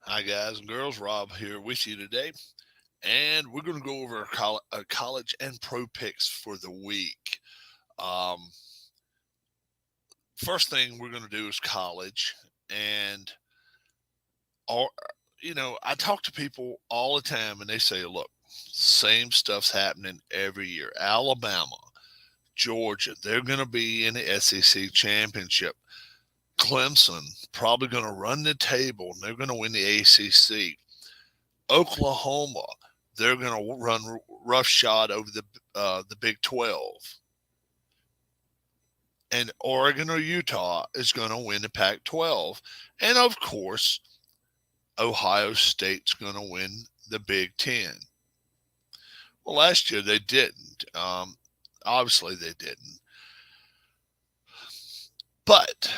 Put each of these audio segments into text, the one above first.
Hi, guys and girls. Rob here with you today, and we're going to go over our college and pro picks for the week. Um, First thing we're going to do is college, and all I talk to people all the time, and they say, "Look, same stuff's happening every year. Alabama, Georgia, they're going to be in the SEC championship. Clemson probably going to run the table, and they're going to win the ACC. Oklahoma, they're going to run roughshod over the Big 12, and Oregon or Utah is going to win the Pac-12, and of course, Ohio State's going to win the Big 10. Well, last year they didn't. Obviously, they didn't. But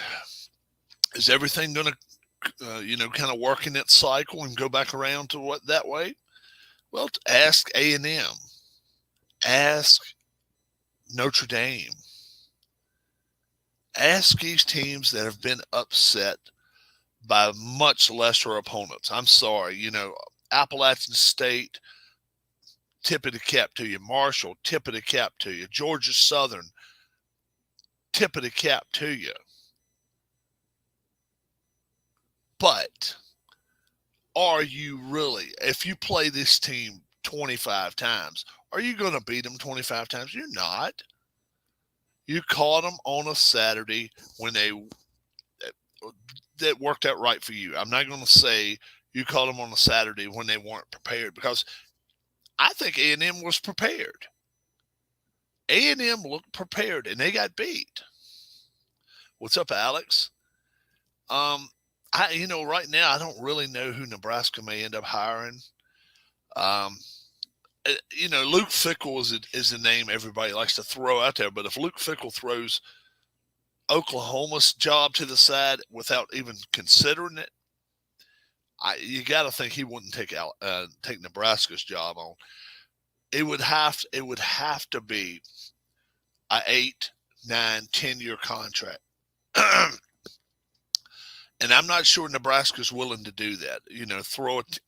is everything going to, kind of work in its cycle and go back around to what that way? Well, ask A&M, ask Notre Dame. Ask these teams that have been upset by much lesser opponents. I'm sorry, Appalachian State, tip of the cap to you. Marshall, tip of the cap to you. Georgia Southern, tip of the cap to you. But are you really, if you play this team 25 times, are you going to beat them 25 times? You're not. You caught them on a Saturday when that worked out right for you. I'm not going to say you caught them on a Saturday when they weren't prepared, because I think A&M was prepared. A&M looked prepared, and they got beat. What's up, Alex? Um, right now I don't really know who Nebraska may end up hiring. Um, Luke Fickell is the name everybody likes to throw out there, but if Luke Fickell throws Oklahoma's job to the side without even considering it, you got to think he wouldn't take Nebraska's job on. It would have to be a 8, 9, 10 year contract. And I'm not sure Nebraska's willing to do that. Throw it.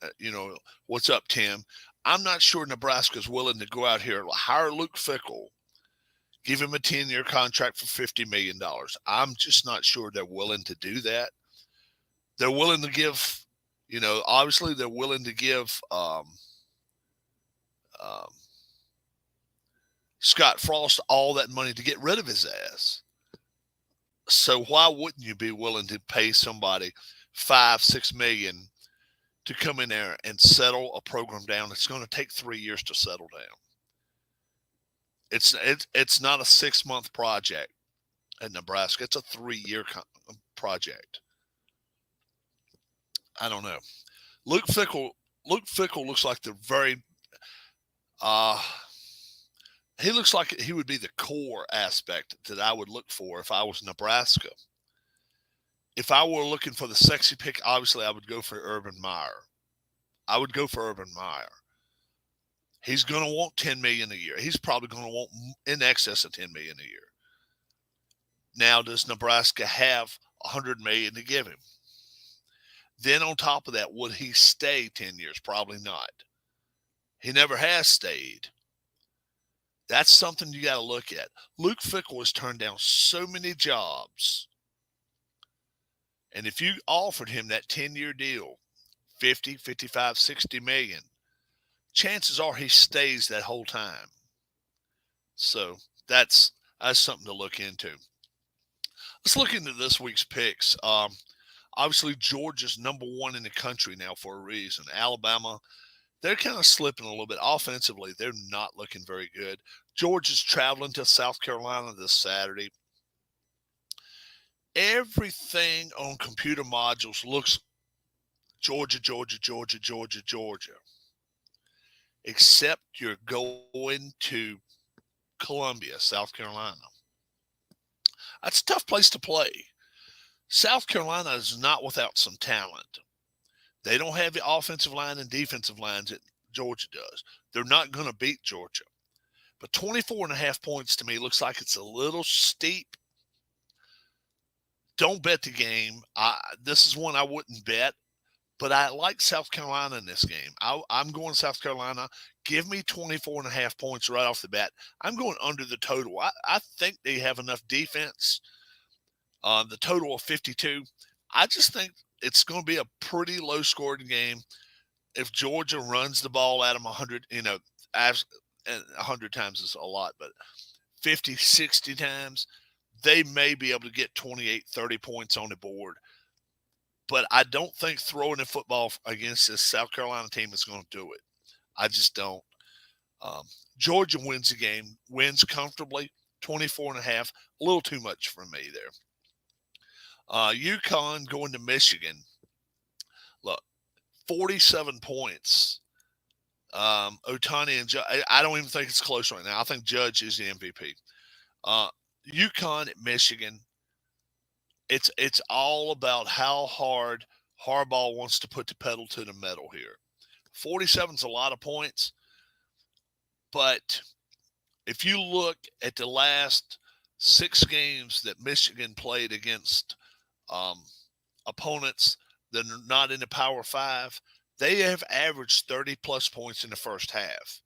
What's up, Tim? I'm not sure Nebraska's willing to go out here, hire Luke Fickell, give him a 10-year contract for $50 million. I'm just not sure they're willing to do that. They're willing to give, obviously they're willing to give um, Scott Frost all that money to get rid of his ass. So why wouldn't you be willing to pay somebody 5, 6 million to come in there and settle a program down? It's going to take 3 years to settle down. It's not a 6 month project at Nebraska. It's a 3 year project. I don't know. Luke Fickell. Luke Fickell looks like the very. Uh, he looks like he would be the core aspect that I would look for if I was Nebraska. If I were looking for the sexy pick, obviously I would go for Urban Meyer. I would go for Urban Meyer. He's going to want 10 million a year. He's probably going to want in excess of 10 million a year. Now, does Nebraska have 100 million to give him? Then on top of that, would he stay 10 years? Probably not. He never has stayed. That's something you got to look at. Luke Fickell has turned down so many jobs. And if you offered him that 10-year deal, 50, 55, 60 million, chances are he stays that whole time. So that's something to look into. Let's look into this week's picks. Obviously, Georgia's number one in the country now for a reason. Alabama, they're kind of slipping a little bit. Offensively, they're not looking very good. Georgia's traveling to South Carolina this Saturday. Everything on computer modules looks Georgia, Georgia, Georgia, Georgia, Georgia. Except you're going to Columbia, South Carolina. That's a tough place to play. South Carolina is not without some talent. They don't have the offensive line and defensive lines that Georgia does. They're not going to beat Georgia. But 24.5 points to me looks like it's a little steep. Don't bet the game. This is one I wouldn't bet. but I like South Carolina in this game. I'm going South Carolina. Give me 24.5 points right off the bat. I'm going under the total. I think they have enough defense. The total of 52. I just think it's going to be a pretty low scoring game. If Georgia runs the ball at them 100, and 100 times is a lot, but 50, 60 times, they may be able to get 28, 30 points on the board. But I don't think throwing the football against this South Carolina team is going to do it. I just don't. Um, Georgia wins the game, wins comfortably, 24.5, a little too much for me there. UConn going to Michigan. Look, 47 points. Otani and Judge, I don't even think it's close right now. I think Judge is the MVP. UConn at Michigan. It's all about how hard Harbaugh wants to put the pedal to the metal here. 47 is a lot of points, but if you look at the last 6 games that Michigan played against opponents that are not in the Power 5, they have averaged 30-plus points in the first half.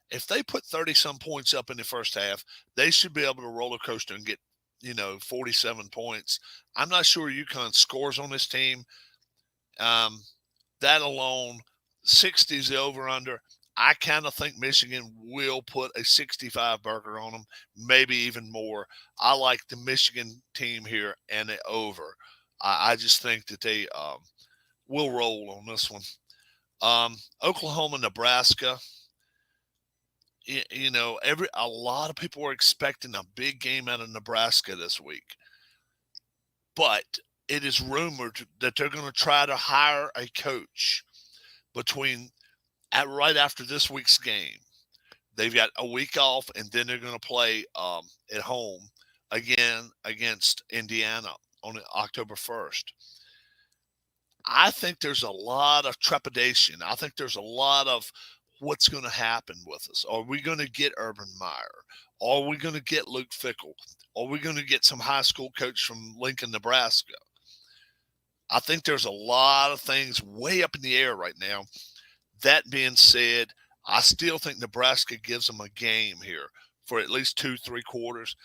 If they put 30-some points up in the first half, they should be able to roller coaster and get 47 points. I'm not sure UConn scores on this team. That alone, 60 is the over-under. I kind of think Michigan will put a 65 burger on them, maybe even more. I like the Michigan team here and the over. I just think that they will roll on this one. Oklahoma, Nebraska. A lot of people are expecting a big game out of Nebraska this week, but it is rumored that they're going to try to hire a coach right after this week's game. They've got a week off, and then they're going to play at home again against Indiana on October 1st. I think there's a lot of trepidation. I think there's a lot of what's going to happen with us. Are we going to get Urban Meyer? Are we going to get Luke Fickell? Are we going to get some high school coach from Lincoln, Nebraska? I think there's a lot of things way up in the air right now. That being said, I still think Nebraska gives them a game here for at least 2-3 quarters.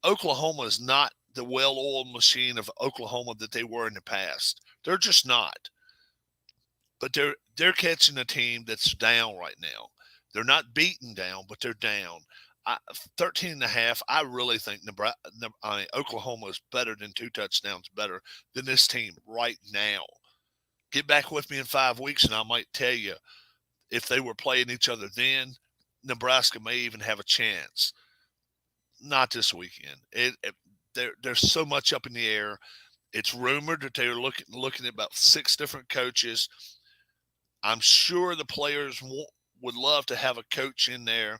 Oklahoma is not the well-oiled machine of Oklahoma that they were in the past. They're just not. But they're catching a team that's down right now. They're not beaten down, but they're down. 13.5, I really think Oklahoma is better than 2 touchdowns better than this team right now. Get back with me in 5 weeks, and I might tell you if they were playing each other then, Nebraska may even have a chance. Not this weekend. There's so much up in the air. It's rumored that they're looking at about 6 different coaches. I'm sure the players would love to have a coach in there,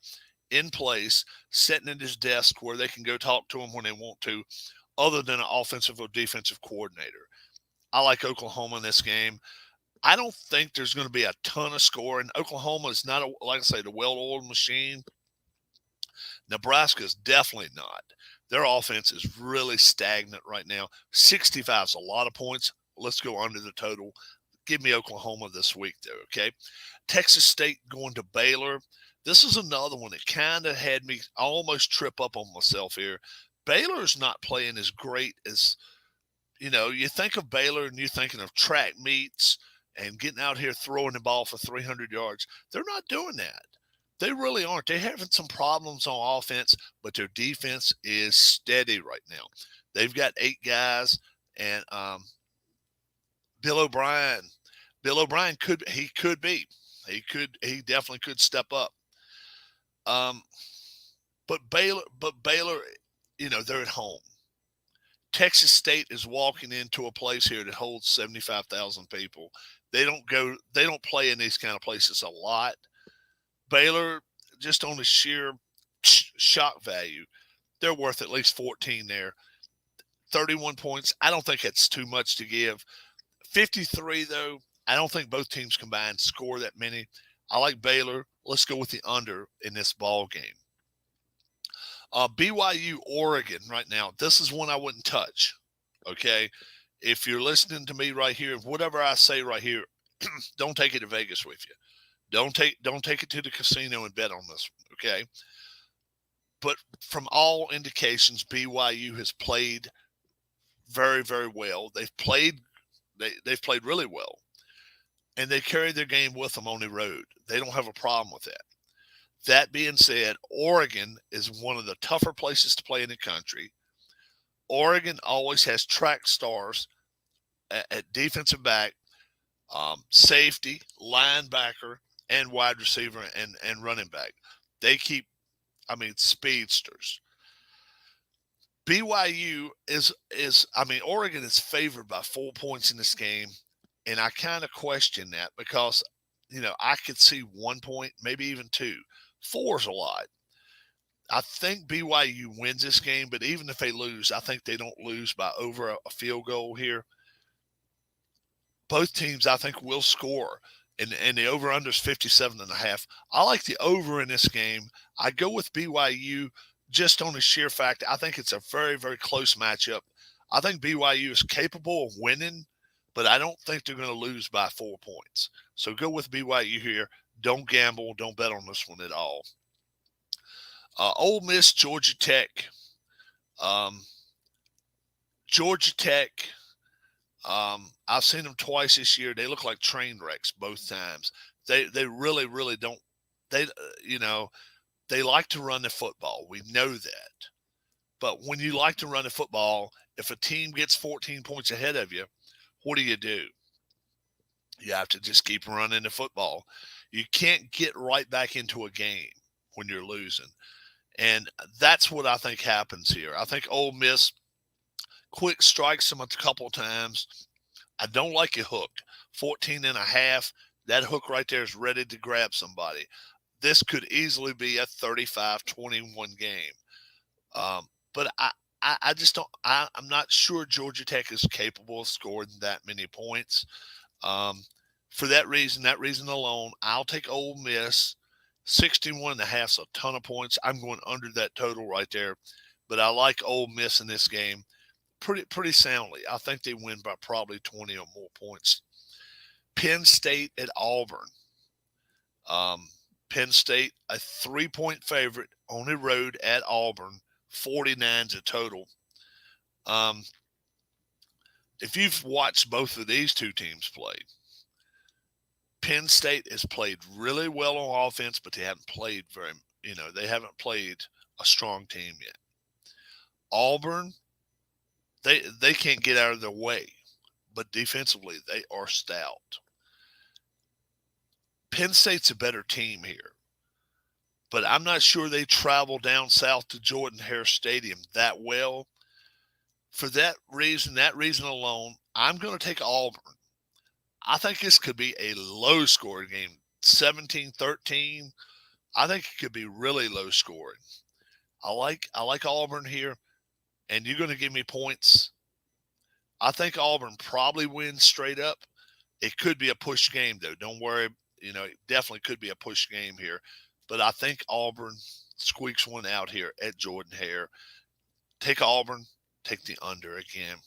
in place, sitting at his desk where they can go talk to him when they want to, other than an offensive or defensive coordinator. I like Oklahoma in this game. I don't think there's going to be a ton of scoring. Oklahoma is not, like I say, the well-oiled machine. Nebraska is definitely not. Their offense is really stagnant right now. 65 is a lot of points. Let's go under the total. Give me Oklahoma this week, though, okay? Texas State going to Baylor. This is another one that kind of had me almost trip up on myself here. Baylor's not playing as great as, you think of Baylor and you're thinking of track meets and getting out here throwing the ball for 300 yards. They're not doing that. They really aren't. They're having some problems on offense, but their defense is steady right now. They've got 8 guys, and Bill O'Brien could be. He definitely could step up. But Baylor, they're at home. Texas State is walking into a place here that holds 75,000 people. They don't play in these kind of places a lot. Baylor, just on the sheer shock value, they're worth at least 14 there. 31 points. I don't think it's too much to give. 53, though, I don't think both teams combined score that many. I like Baylor. Let's go with the under in this ball game. BYU, Oregon right now. This is one I wouldn't touch, okay? if you're listening to me right here, whatever I say right here, don't take it to Vegas with you. Don't take it to the casino and bet on this. Okay. But from all indications, BYU has played very, very well. They've played really well, and they carry their game with them on the road. They don't have a problem with that. That being said, Oregon is one of the tougher places to play in the country. Oregon always has track stars at defensive back, safety, linebacker, and wide receiver and running back. They keep, speedsters. BYU Oregon is favored by 4 points in this game, and I kind of question that because, I could see 1 point, maybe even two. Four's a lot. I think BYU wins this game, but even if they lose, I think they don't lose by over a field goal here. Both teams, I think, will score, and the over-under is 57.5. I like the over in this game. I go with BYU just on the sheer fact I think it's a very, very close matchup. I think BYU is capable of winning, but I don't think they're going to lose by 4 points. So go with BYU here. Don't gamble. Don't bet on this one at all. Ole Miss, Georgia Tech. Georgia Tech, I've seen them twice this year. They look like train wrecks both times. They really, really don't. They like to run the football. We know that. But when you like to run the football, if a team gets 14 points ahead of you, what do? You have to just keep running the football. You can't get right back into a game when you're losing. And that's what I think happens here. I think Ole Miss quick strikes them a couple of times. I don't like a hook. 14.5. That hook right there is ready to grab somebody. This could easily be a 35-21 game. But I just don't. I'm not sure Georgia Tech is capable of scoring that many points. For that reason alone, I'll take Ole Miss. 61.5 is a ton of points. I'm going under that total right there. But I like Ole Miss in this game pretty soundly. I think they win by probably 20 or more points. Penn State at Auburn. Penn State, a 3-point favorite on the road at Auburn. 49's a total. If you've watched both of these two teams play, Penn State has played really well on offense, but they haven't played they haven't played a strong team yet. Auburn, they can't get out of their way, but defensively they are stout. Penn State's a better team here, but I'm not sure they travel down south to Jordan-Hare Stadium that well. For that reason alone, I'm going to take Auburn. I think this could be a low-scoring game, 17-13. I think it could be really low-scoring. I like Auburn here, and you're going to give me points. I think Auburn probably wins straight up. It could be a push game, though. Don't worry. It definitely could be a push game here. But I think Auburn squeaks one out here at Jordan-Hare. Take Auburn. Take the under again.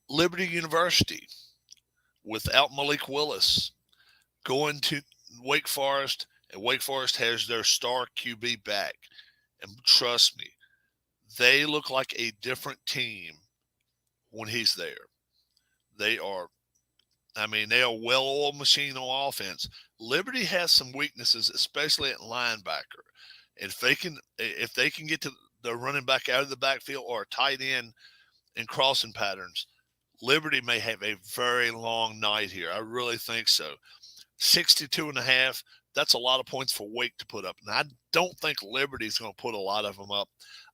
Liberty University, without Malik Willis, going to Wake Forest, and Wake Forest has their star QB back. And trust me, they look like a different team when he's there. They are a well-oiled machine on offense. Liberty has some weaknesses, especially at linebacker. If they can get to the running back out of the backfield or a tight end in crossing patterns, Liberty may have a very long night here. I really think so. 62.5, that's a lot of points for Wake to put up. And I don't think Liberty's going to put a lot of them up.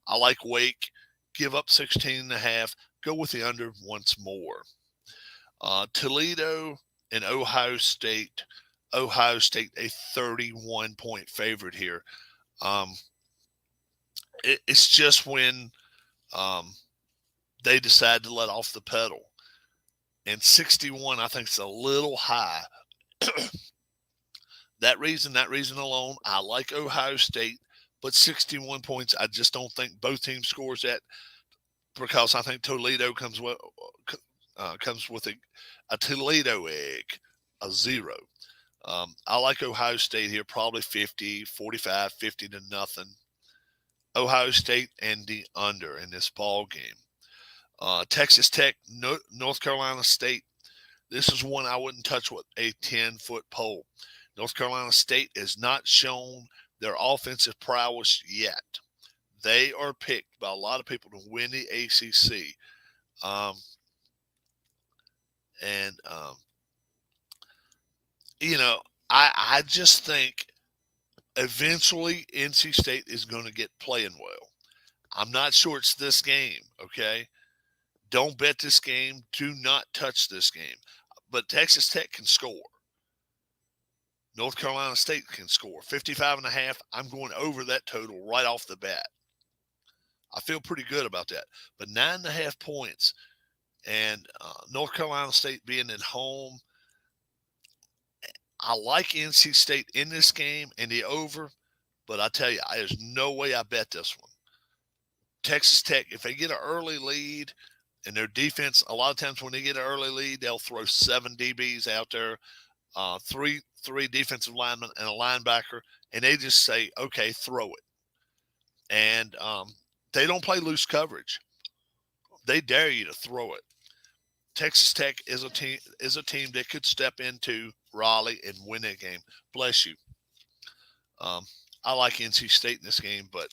I like Wake. Give up 16.5. Go with the under once more. Toledo and Ohio State. Ohio State, a 31-point favorite here. It's just when they decide to let off the pedal. And 61, I think, is a little high. That reason alone, I like Ohio State, but 61 points, I just don't think both teams scores that. because I think Toledo comes with a Toledo egg, a 0. I like Ohio State here, probably 50, 45, 50 to nothing. Ohio State and the under in this ball game. Texas Tech, North Carolina State. This is one I wouldn't touch with a 10-foot pole. North Carolina State has not shown their offensive prowess yet. They are picked by a lot of people to win the ACC. Um, and, you know, I just think eventually NC State is going to get playing well. I'm not sure it's this game, okay? Don't bet this game. Do not touch this game. But Texas Tech can score. North Carolina State can score. 55.5. I'm going over that total right off the bat. I feel pretty good about that. But 9.5 points and North Carolina State being at home, I like NC State in this game and the over, but I tell you, there's no way I bet this one. Texas Tech, if they get an early lead, and their defense, a lot of times when they get an early lead, they'll throw 7 DBs out there, three defensive linemen and a linebacker, and they just say, okay, throw it. And they don't play loose coverage. They dare you to throw it. Texas Tech is a team that could step into Raleigh and win that game. Bless you. I like NC State in this game, but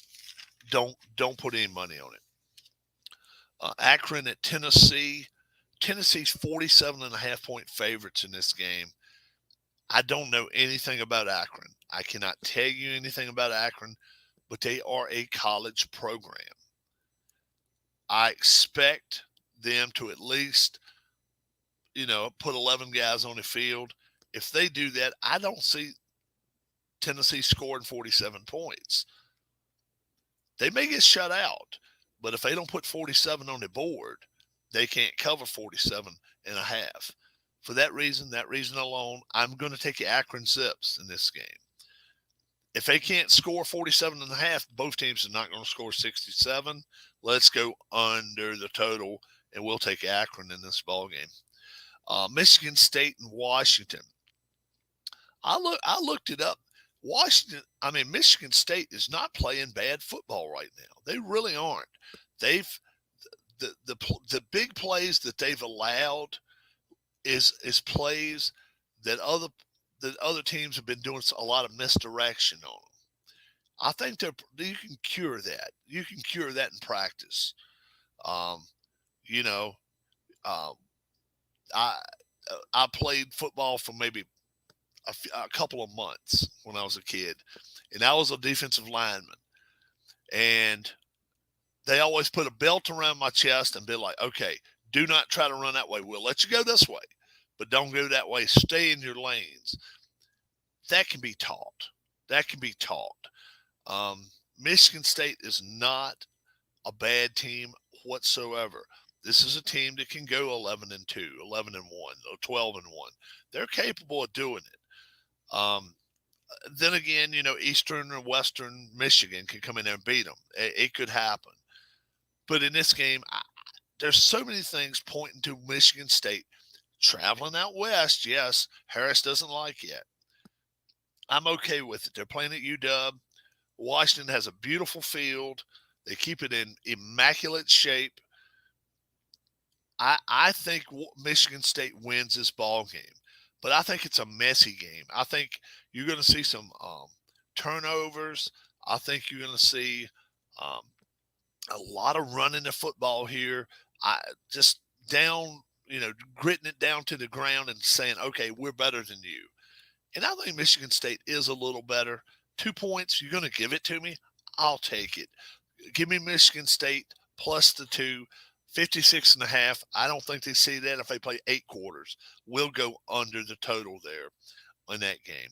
don't put any money on it. Akron at Tennessee. Tennessee's 47.5 point favorites in this game. I don't know anything about Akron. I cannot tell you anything about Akron, but they are a college program. I expect them to at least, put 11 guys on the field. If they do that, I don't see Tennessee scoring 47 points. They may get shut out, but if they don't put 47 on the board, they can't cover 47.5. For that reason alone, I'm going to take the Akron Zips in this game. If they can't score 47.5, both teams are not going to score 67. Let's go under the total, and we'll take Akron in this ball game. Michigan State and Washington. I looked it up. Michigan State is not playing bad football right now. They really aren't. The big plays that they've allowed is plays that other teams have been doing a lot of misdirection on them. I think you can cure that. You can cure that in practice. I played football for maybe a couple of months when I was a kid, and I was a defensive lineman. And they always put a belt around my chest and be like, okay, do not try to run that way. We'll let you go this way, but don't go that way. Stay in your lanes. That can be taught. Michigan State is not a bad team whatsoever. This is a team that can go 11-2, 11-1, or 12-1. They're capable of doing it. Then again, Eastern or Western Michigan can come in there and beat them. It could happen. But in this game, there's so many things pointing to Michigan State traveling out west. Yes, Harris doesn't like it. I'm okay with it. They're playing at UW. Washington has a beautiful field. They keep it in immaculate shape. I think Michigan State wins this ball game, but I think it's a messy game. I think you're going to see some turnovers. I think you're going to see a lot of running the football here. Just down, gritting it down to the ground and saying, okay, we're better than you. And I think Michigan State is a little better. 2 points, you're going to give it to me? I'll take it. Give me Michigan State plus the 2. 56.5. I don't think they see that if they play 8 quarters. We'll go under the total there in that game.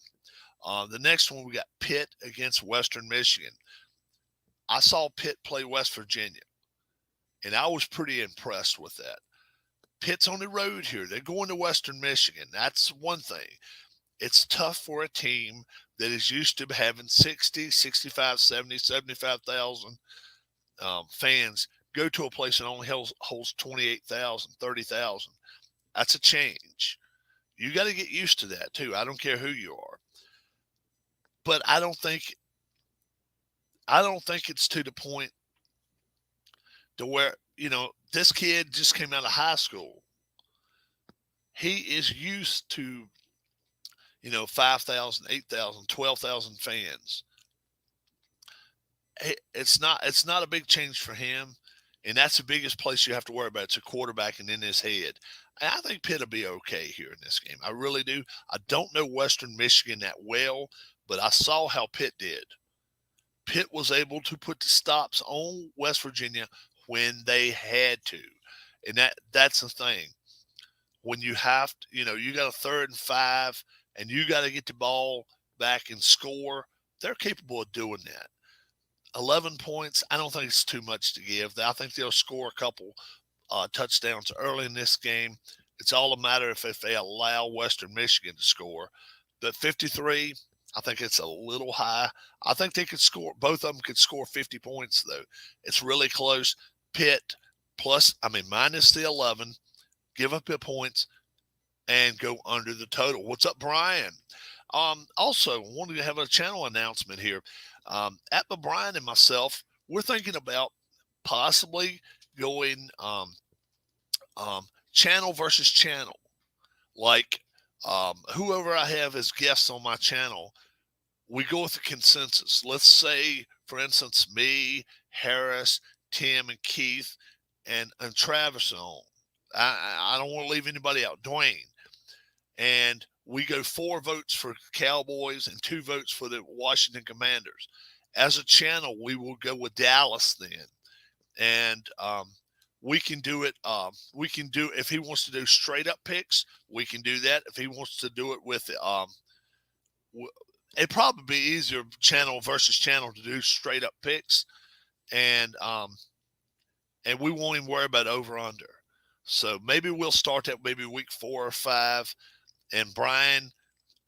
The next one, we got Pitt against Western Michigan. I saw Pitt play West Virginia, and I was pretty impressed with that. Pitt's on the road here. They're going to Western Michigan. That's one thing. It's tough for a team that is used to having 60, 65, 70, 75,000 fans go to a place that only holds 28,000, 30,000. That's a change. You got to get used to that too. I don't care who you are. But I don't think it's to the point to where, this kid just came out of high school. He is used to, 5,000, 8,000, 12,000 fans. It's not a big change for him, and that's the biggest place you have to worry about. It's a quarterback and in his head. And I think Pitt will be okay here in this game. I really do. I don't know Western Michigan that well, but I saw how Pitt did. Pitt was able to put the stops on West Virginia when they had to. And that's the thing. When you have to, you got a 3rd and 5 and you got to get the ball back and score, they're capable of doing that. 11 points, I don't think it's too much to give. I think they'll score a couple touchdowns early in this game. It's all a matter if they allow Western Michigan to score. But 53, I think it's a little high. I think they could score. Both of them could score 50 points, though. It's really close. Pitt minus the 11, give up the points, and go under the total. What's up, Brian? Also, wanted to have a channel announcement here. Atma Brian and myself, we're thinking about possibly going channel versus channel. Like whoever I have as guests on my channel, we go with a consensus. Let's say, for instance, me, Harris, Tim, and Keith, and Travis on. I don't want to leave anybody out. Dwayne. And we go 4 votes for Cowboys and 2 votes for the Washington Commanders. As a channel, we will go with Dallas then. And we can do it. If he wants to do straight up picks, we can do that. If he wants to do it with, it'd probably be easier channel versus channel to do straight up picks. And we won't even worry about over under. So maybe we'll start that maybe week 4 or 5. And Brian,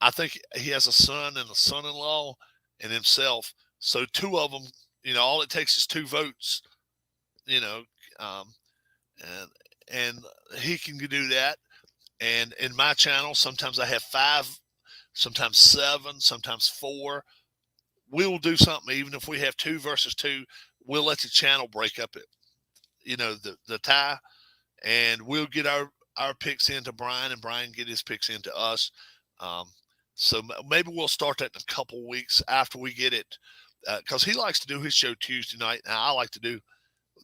I think he has a son and a son-in-law and himself. So 2 of them, all it takes is 2 votes, and he can do that. And in my channel, sometimes I have 5, sometimes 7, sometimes 4. We'll do something. Even if we have 2 versus 2, we'll let the channel break up the tie, and we'll get our picks into Brian, and Brian get his picks into us. So maybe we'll start that in a couple weeks after we get it, because he likes to do his show Tuesday night. Now I like to do.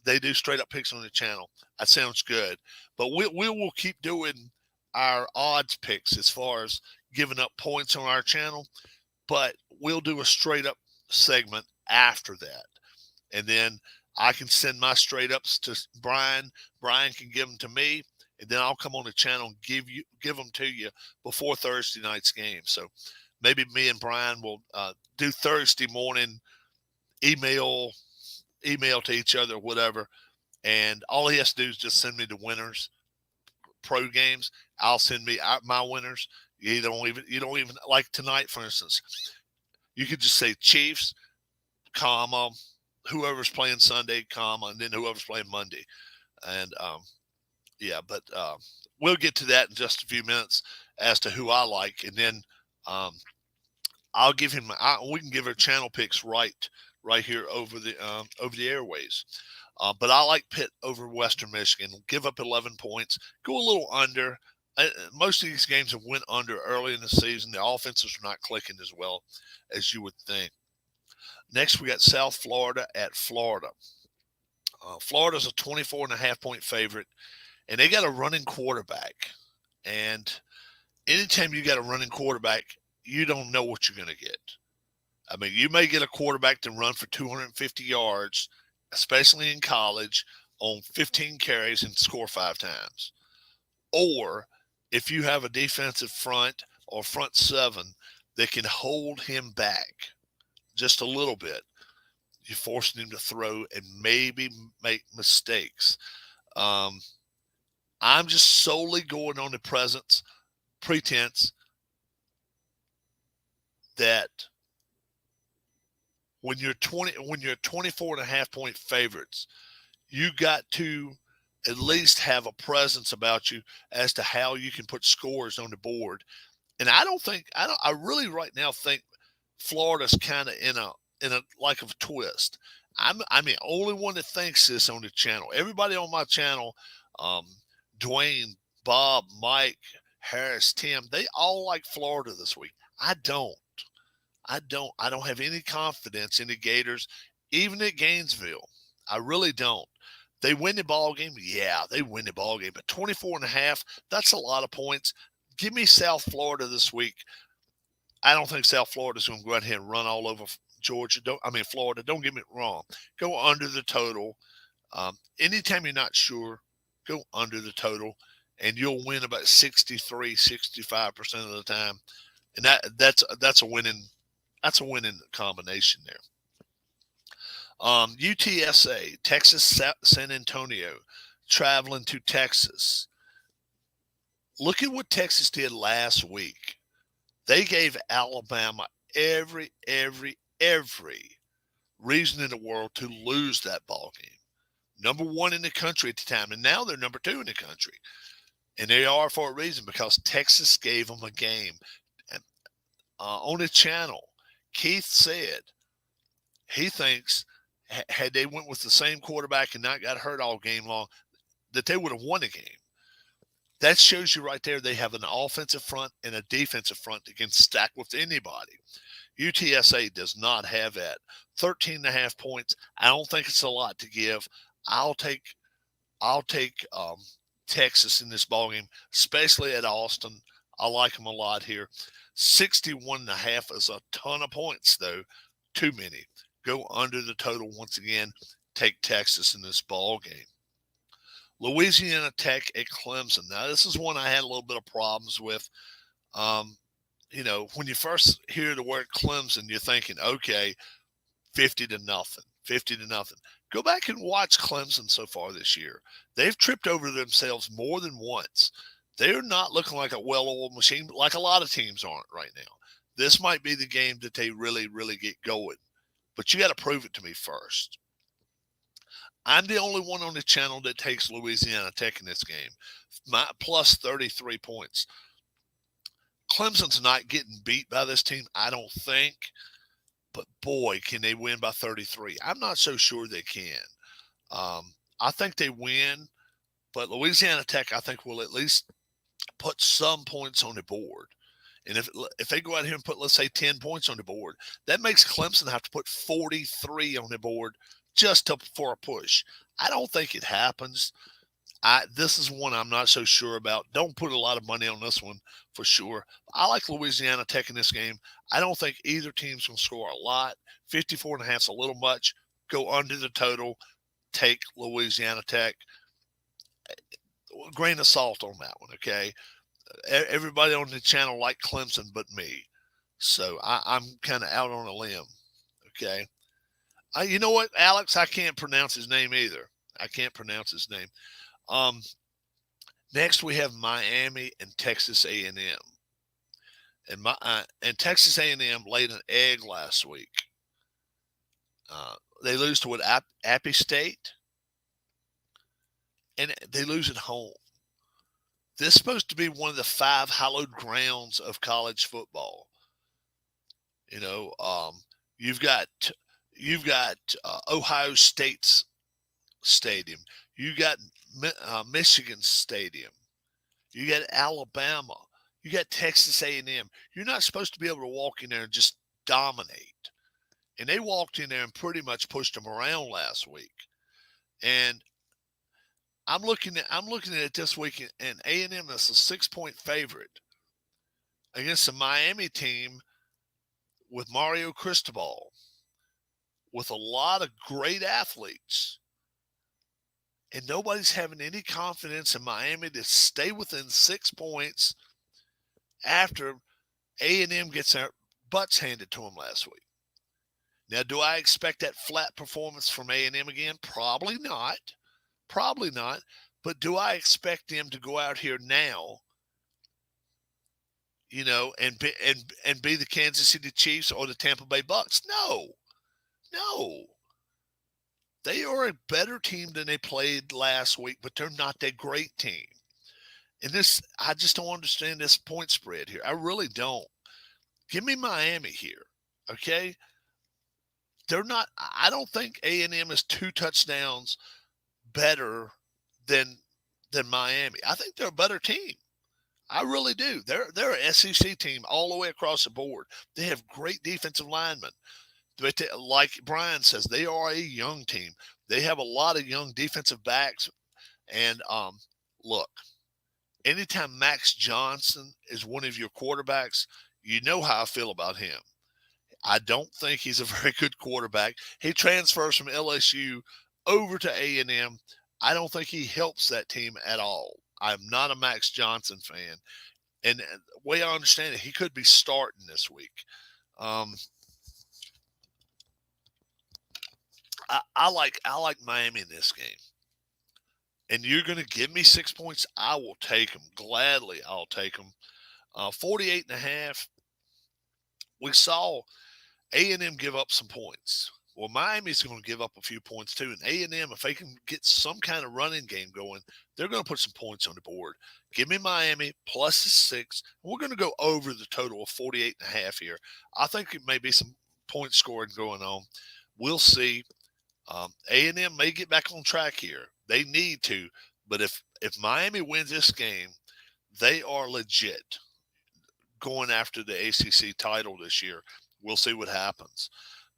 They do straight up picks on the channel. That sounds good. But we will keep doing our odds picks as far as giving up points on our channel. But we'll do a straight up segment after that, and then I can send my straight ups to Brian. Brian can give them to me. And then I'll come on the channel and give them to you before Thursday night's game. So maybe me and Brian will do Thursday morning email to each other, whatever. And all he has to do is just send me the winners pro games. I'll send me my winners. You don't even like tonight, for instance. You could just say Chiefs, comma, whoever's playing Sunday, comma, and then whoever's playing Monday. And yeah, but we'll get to that in just a few minutes as to who I like, and then I'll give him. We can give our channel picks right here over the airways. But I like Pitt over Western Michigan. Give up 11 points. Go a little under. Most of these games have went under early in the season. The offenses are not clicking as well as you would think. Next, we got South Florida at Florida. Florida's a 24.5-point favorite. And they got a running quarterback. And anytime you got a running quarterback, you don't know what you're going to get. I mean, you may get a quarterback to run for 250 yards, especially in college, on 15 carries and score 5 times. Or if you have a defensive front or front 7 that can hold him back just a little bit, you're forcing him to throw and maybe make mistakes. I'm just solely going on the pretense that when you're 24.5-point favorites, You got to at least have a presence about you as to how you can put scores on the board. And I really right now think Florida's kind of in a like of a twist. I'm the only one that thinks this on the channel. Everybody on my channel, um, Dwayne, Bob, Mike, Harris, Tim, they all like Florida this week. I don't. I don't have any confidence in the Gators, even at Gainesville. I really don't. They win the ball game. Yeah, they win the ball game. But 24 and a half, that's a lot of points. Give me South Florida this week. I don't think South Florida's going to go out here and run all over Georgia. Florida. Don't get me wrong. Go under the total. Anytime you're not sure, go under the total, and you'll win about 63, 65% of the time. And that's a winning combination there. UTSA, Texas San Antonio, traveling to Texas. Look at what Texas did last week. They gave Alabama every reason in the world to lose that ball game. Number one in the country at the time, and now they're number two in the country. And they are for a reason, because Texas gave them a game. And on the channel, Keith said he thinks had they went with the same quarterback and not got hurt all game long, that they would have won the game. That shows you right there they have an offensive front and a defensive front that can stack with anybody. UTSA does not have that. 13.5 points. I don't think it's a lot to give. I'll take Texas in this ballgame, especially at Austin. I like them a lot here. 61.5 is a ton of points, though. Too many. Go under the total once again. Take Texas in this ball game. Louisiana Tech at Clemson. Now, this is one I had a little bit of problems with. When you first hear the word Clemson, you're thinking, okay, 50-0. Go back and watch Clemson so far this year. They've tripped over themselves more than once. They're not looking like a well-oiled machine, like a lot of teams aren't right now. This might be the game that they really, really get going. But you got to prove it to me first. I'm the only one on the channel that takes Louisiana Tech in this game. My plus 33 points. Clemson's not getting beat by this team, I don't think. But, boy, can they win by 33. I'm not so sure they can. I think they win. But Louisiana Tech, I think, will at least put some points on the board. And if they go out here and put, let's say, 10 points on the board, that makes Clemson have to put 43 on the board just for a push. I don't think it happens. This is one I'm not so sure about. Don't put a lot of money on this one for sure. I like Louisiana Tech in this game. I don't think either team's going to score a lot. 54.5 is a little much. Go under the total. Take Louisiana Tech. Grain of salt on that one, okay? Everybody on the channel like Clemson but me. So I'm kind of out on a limb, okay? You know what, Alex? I can't pronounce his name either. I can't pronounce his name. Next, we have Miami and Texas A&M. And Texas A&M laid an egg last week. They lose to Appy State, and they lose at home. This is supposed to be one of the 5 hallowed grounds of college football. You've got Ohio State's stadium. You got Michigan Stadium. You got Alabama. You got Texas A&M. You're not supposed to be able to walk in there and just dominate. And they walked in there and pretty much pushed them around last week. And I'm looking at it this week, and A&M is a 6-point favorite against a Miami team with Mario Cristobal, with a lot of great athletes. And nobody's having any confidence in Miami to stay within 6 points after A&M gets their butts handed to them last week. Now, do I expect that flat performance from A&M again? Probably not. But do I expect them to go out here now, and be the Kansas City Chiefs or the Tampa Bay Bucks? No. They are a better team than they played last week, but they're not that great team. And this, I just don't understand this point spread here. I really don't. Give me Miami here, okay? They're not. I don't think A&M is 2 touchdowns better than Miami. I think they're a better team. I really do. They're an SEC team all the way across the board. They have great defensive linemen. But like Brian says, they are a young team. They have a lot of young defensive backs. And look, anytime Max Johnson is one of your quarterbacks, you know how I feel about him. I don't think he's a very good quarterback. He transfers from LSU over to A&M. I don't think he helps that team at all. I'm not a Max Johnson fan. And the way I understand it, he could be starting this week. I like Miami in this game. And you're going to give me 6 points, I will take them. Gladly, I'll take them. 48.5. We saw A&M give up some points. Well, Miami's going to give up a few points too. And A&M, if they can get some kind of running game going, they're going to put some points on the board. Give me Miami plus the 6. We're going to go over the total of 48.5 here. I think it may be some point scoring going on. We'll see. A&M may get back on track here. They need to. But if Miami wins this game, they are legit going after the ACC title this year. We'll see what happens.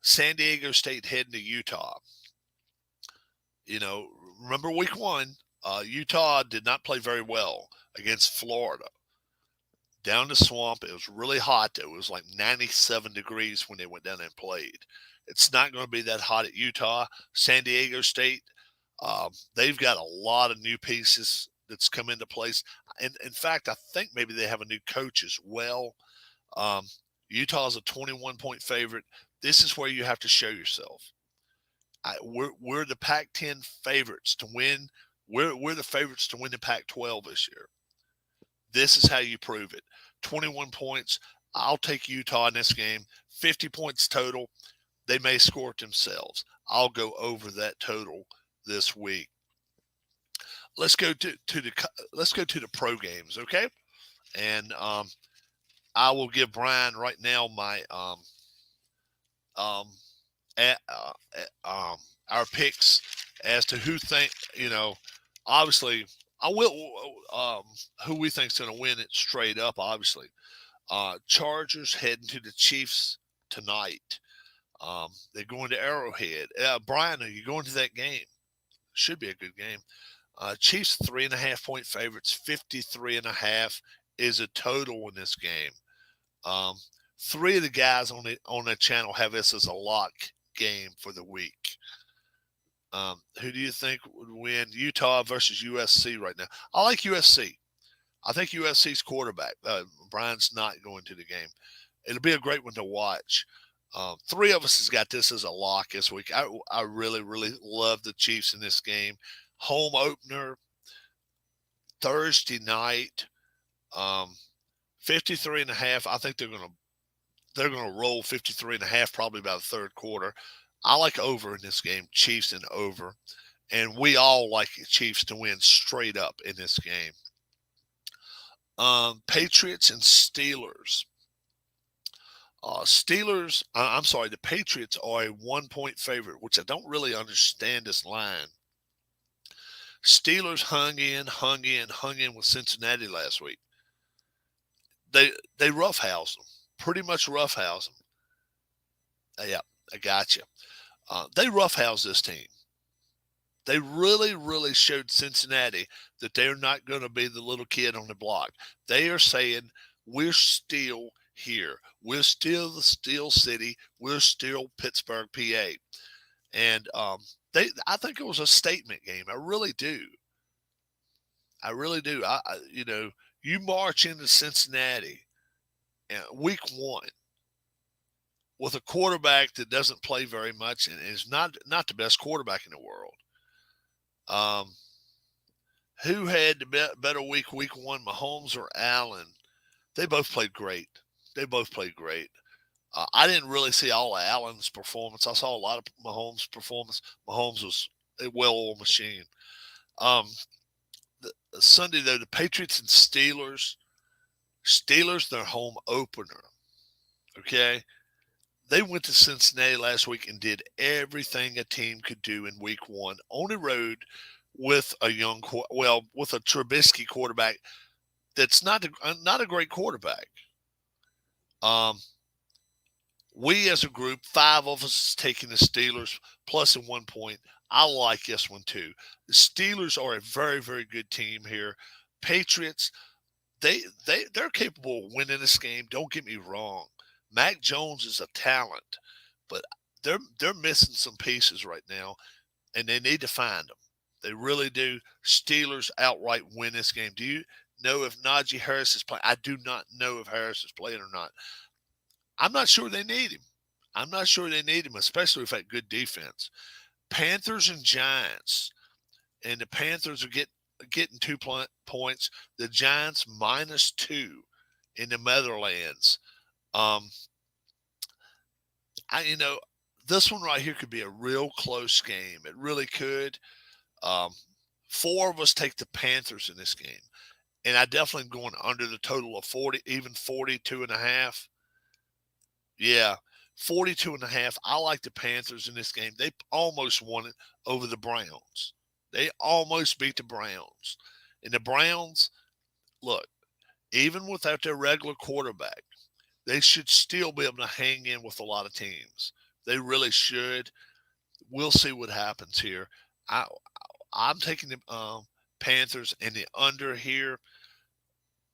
San Diego State heading to Utah. You know, remember week 1, Utah did not play very well against Florida. Down the swamp, it was really hot. It was like 97 degrees when they went down and played. It's not going to be that hot at Utah. San Diego State, they've got a lot of new pieces that's come into place. And in fact, I think maybe they have a new coach as well. Utah's a 21-point favorite. This is where you have to show yourself. We're the Pac-10 favorites to win. We're the favorites to win the Pac-12 this year. This is how you prove it. 21 points. I'll take Utah in this game. 50 points total. They may score it themselves. I'll go over that total this week. Let's go to the pro games, okay? And I will give Brian right now my our picks as to who think, obviously I will who we think's going to win it straight up. Obviously, Chargers heading to the Chiefs tonight. They're going to Arrowhead. Brian, are you going to that game? Should be a good game. Chiefs 3.5-point favorites. 53.5 is a total in this game. 3 of the guys on the channel have this as a lock game for the week. Who do you think would win? Utah versus USC right now. I like USC. I think USC's quarterback. Brian's not going to the game. It'll be a great one to watch. 3 of us has got this as a lock this week. I really, really love the Chiefs in this game. Home opener Thursday night. 53.5. I think they're going to roll 53.5 probably by the third quarter. I like over in this game, Chiefs and over. And we all like the Chiefs to win straight up in this game. Patriots and Steelers. The Patriots are a 1-point favorite, which I don't really understand this line. Steelers hung in with Cincinnati last week. They roughhoused them, pretty much roughhoused them. Yeah, I got you. They roughhoused this team. They really, really showed Cincinnati that they're not going to be the little kid on the block. They are saying, we're still here. We're still the Steel City. We're still Pittsburgh, PA. And I think it was a statement game. I really do. You march into Cincinnati week 1 with a quarterback that doesn't play very much and is not the best quarterback in the world. Who had the better week 1, Mahomes or Allen? They both played great. I didn't really see all of Allen's performance. I saw a lot of Mahomes' performance. Mahomes was a well-oiled machine. Um, Sunday though, the Patriots and Steelers. Steelers, their home opener. Okay, they went to Cincinnati last week and did everything a team could do in Week 1 on the road with a with a Trubisky quarterback that's not a great quarterback. Um, we as a group, 5 of us is taking the Steelers plus in 1 point. I like this one too. The Steelers are a very, very good team here. Patriots, they're capable of winning this game. Don't get me wrong. Mac Jones is a talent, but they're missing some pieces right now, and they need to find them. They really do. Steelers outright win this game. Do you know if Najee Harris is playing? I do not know if Harris is playing or not. I'm not sure they need him. I'm not sure they need him, especially with that good defense. Panthers and Giants, and the Panthers are getting 2 points. The Giants -2 in the Meadowlands. Um, this one right here could be a real close game. It really could. Um, 4 of us take the Panthers in this game, and I definitely am going under the total of 40, even 42.5. Yeah, 42.5. I like the Panthers in this game. They almost won it over the Browns. They almost beat the Browns. And the Browns, look, even without their regular quarterback, they should still be able to hang in with a lot of teams. They really should. We'll see what happens here. I, I'm taking the Panthers and the under here,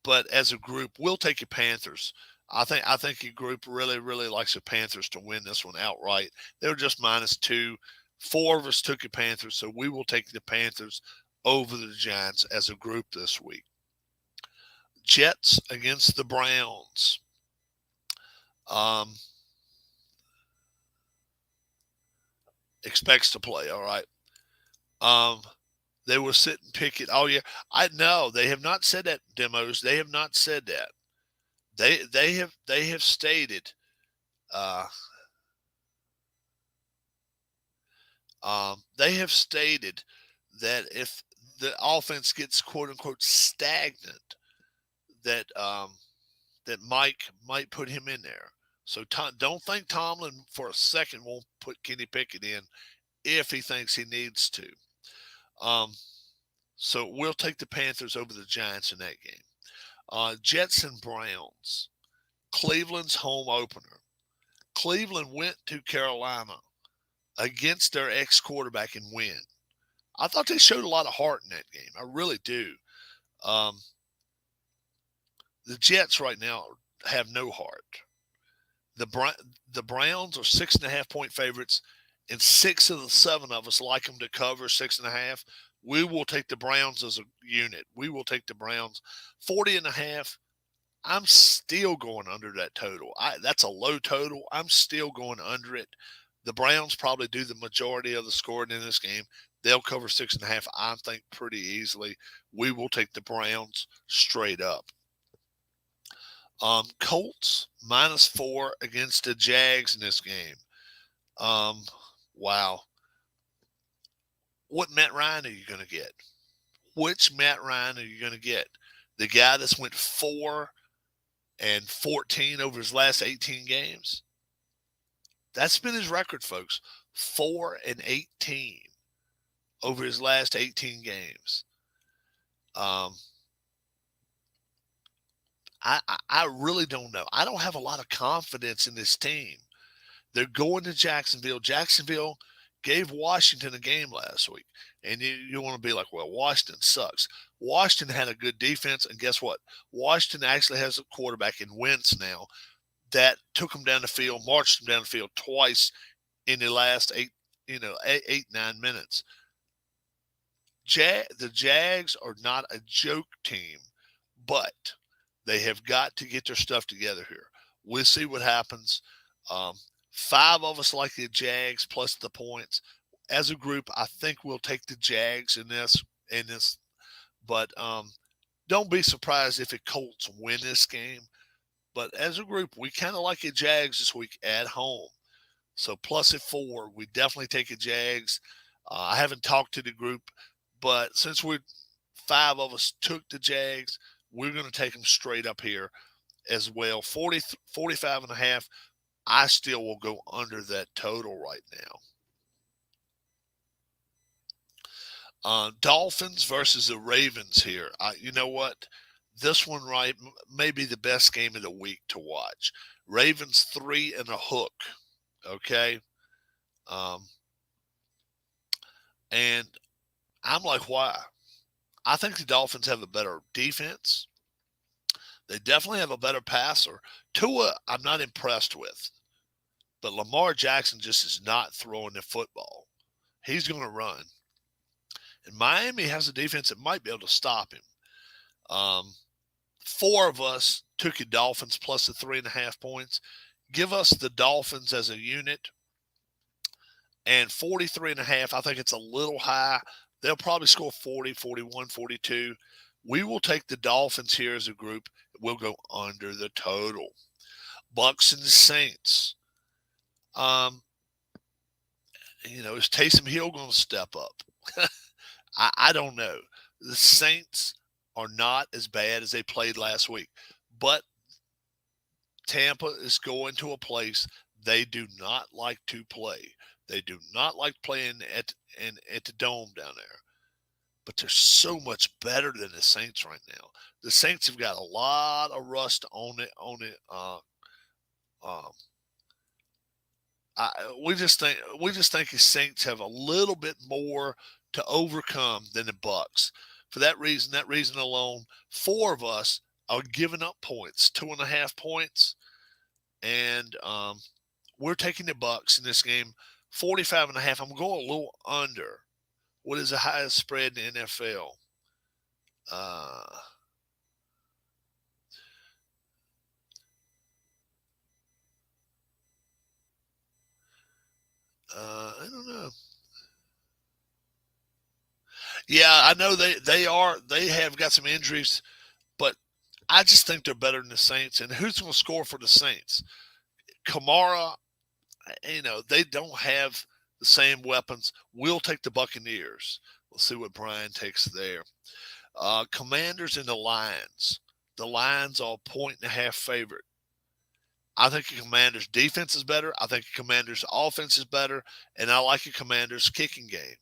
but as a group, we'll take the Panthers. I think the group really, really likes the Panthers to win this one outright. They're just -2. 4 of us took the Panthers, so we will take the Panthers over the Giants as a group this week. Jets against the Browns. Um, expects to play. All right. They will sit and pick it. Oh yeah, I know they have not said that. Demos. They have not said that. They have stated. Uh, they have stated that if the offense gets quote unquote stagnant, that that Mike might put him in there. So don't think Tomlin for a second won't put Kenny Pickett in if he thinks he needs to. Um, so we'll take the Panthers over the Giants in that game. Jets and Browns. Cleveland's home opener. Cleveland went to Carolina against their ex-quarterback and win. I thought they showed a lot of heart in that game. I really do. The Jets right now have no heart. The Browns are 6.5-point favorites, and 6 of the 7 of us like them to cover 6.5. We will take the Browns as a unit. We will take the Browns 40.5. I'm still going under that total. That's a low total. I'm still going under it. The Browns probably do the majority of the scoring in this game. They'll cover 6.5, I think, pretty easily. We will take the Browns straight up. Colts -4 against the Jags in this game. Wow. What Matt Ryan are you going to get? Which Matt Ryan are you going to get? The guy that's went 4-14 over his last 18 games? That's been his record, folks. 4-18 over his last 18 games. I really don't know. I don't have a lot of confidence in this team. They're going to Jacksonville. Jacksonville gave Washington a game last week. And you want to be like, well, Washington sucks. Washington had a good defense. And guess what? Washington actually has a quarterback in Wentz now that took them down the field, marched them down the field twice in the last 9 minutes. The Jags are not a joke team, but they have got to get their stuff together here. We'll see what happens. 5 of us like the Jags plus the points. As a group, I think we'll take the Jags in this. But don't be surprised if the Colts win this game. But as a group, we kind of like the Jags this week at home. So plus at 4, we definitely take a Jags. I haven't talked to the group, but since we're 5 of us took the Jags, we're going to take them straight up here as well. 45 and a half. I still will go under that total right now. Dolphins versus the Ravens here. You know what? This one may be the best game of the week to watch. Ravens 3 and a hook. Okay. Um, and I'm like, why? I think the Dolphins have a better defense. They definitely have a better passer. Tua, I'm not impressed with. But Lamar Jackson just is not throwing the football. He's going to run. And Miami has a defense that might be able to stop him. 4 of us took the Dolphins plus the 3.5 points. Give us the Dolphins as a unit. And 43.5, I think it's a little high. They'll probably score 40, 41, 42. We will take the Dolphins here as a group. We'll go under the total. Bucks and the Saints. Is Taysom Hill going to step up? I don't know. The Saints are not as bad as they played last week, but Tampa is going to a place they do not like to play. They do not like playing at the Dome down there. But they're so much better than the Saints right now. The Saints have got a lot of rust on it. We just think the Saints have a little bit more to overcome than the Bucks. For that reason alone, 4 of us are giving up points, 2.5 points, and we're taking the Bucks in this game, 45.5. I'm going a little under. What is the highest spread in the NFL? I don't know. Yeah, I know they have got some injuries, but I just think they're better than the Saints. And who's going to score for the Saints? Kamara, they don't have the same weapons. We'll take the Buccaneers. We'll see what Brian takes there. Commanders and the Lions. The Lions are a 1.5 favorite. I think the Commanders' defense is better. I think the Commanders' offense is better. And I like the Commanders' kicking game.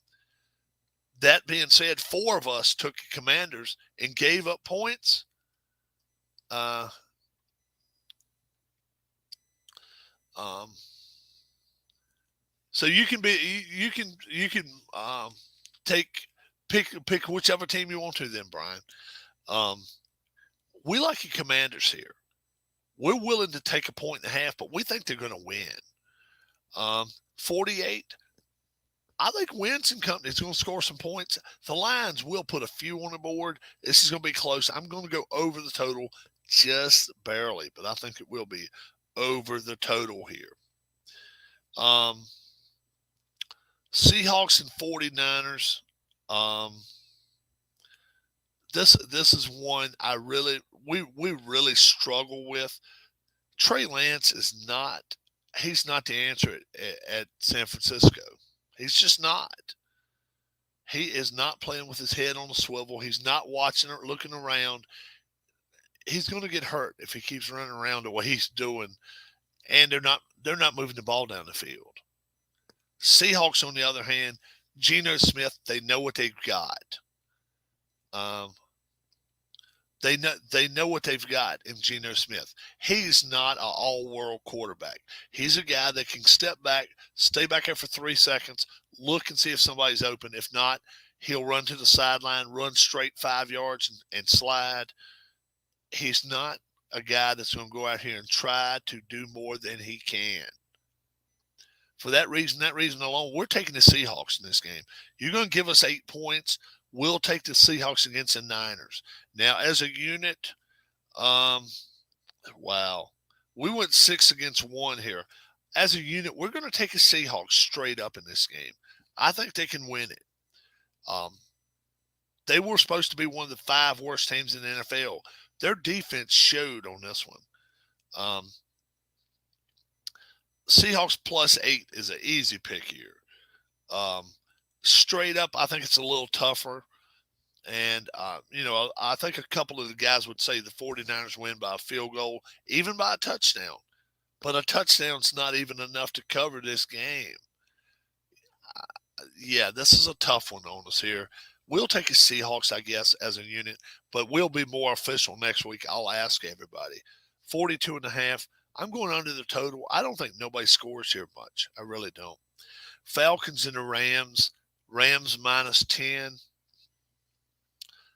That being said, 4 of us took the Commanders and gave up points. So you can pick whichever team you want to. Then Brian, we like the Commanders here. We're willing to take a 1.5, but we think they're going to win. 48. I think Winston Company is going to score some points. The Lions will put a few on the board. This is going to be close. I'm going to go over the total just barely, but I think it will be over the total here. Seahawks and 49ers. This is one we really struggle with. Trey Lance is not. He's not the answer at San Francisco. He's just not. He is not playing with his head on a swivel. He's not watching or looking around. He's going to get hurt if he keeps running around the way he's doing. And they're not moving the ball down the field. Seahawks, on the other hand, Geno Smith, they know what they've got. They know what they've got in Geno Smith. He's not an all-world quarterback. He's a guy that can step back, stay back there for 3 seconds, look and see if somebody's open. If not, he'll run to the sideline, run straight 5 yards and slide. He's not a guy that's going to go out here and try to do more than he can. For that reason alone, we're taking the Seahawks in this game. You're going to give us 8 points. We'll take the Seahawks against the Niners. Now, as a unit, wow. We went 6 against 1 here. As a unit, we're going to take the Seahawks straight up in this game. I think they can win it. They were supposed to be one of the 5 worst teams in the NFL. Their defense showed on this one. Um, Seahawks +8 is an easy pick here. Um, Straight up, I think it's a little tougher. And, I think a couple of the guys would say the 49ers win by a field goal, even by a touchdown. But a touchdown's not even enough to cover this game. Yeah, this is a tough one on us here. We'll take a Seahawks, I guess, as a unit, but we'll be more official next week. I'll ask everybody. 42.5. I'm going under the total. I don't think nobody scores here much. I really don't. Falcons and the Rams. Rams -10.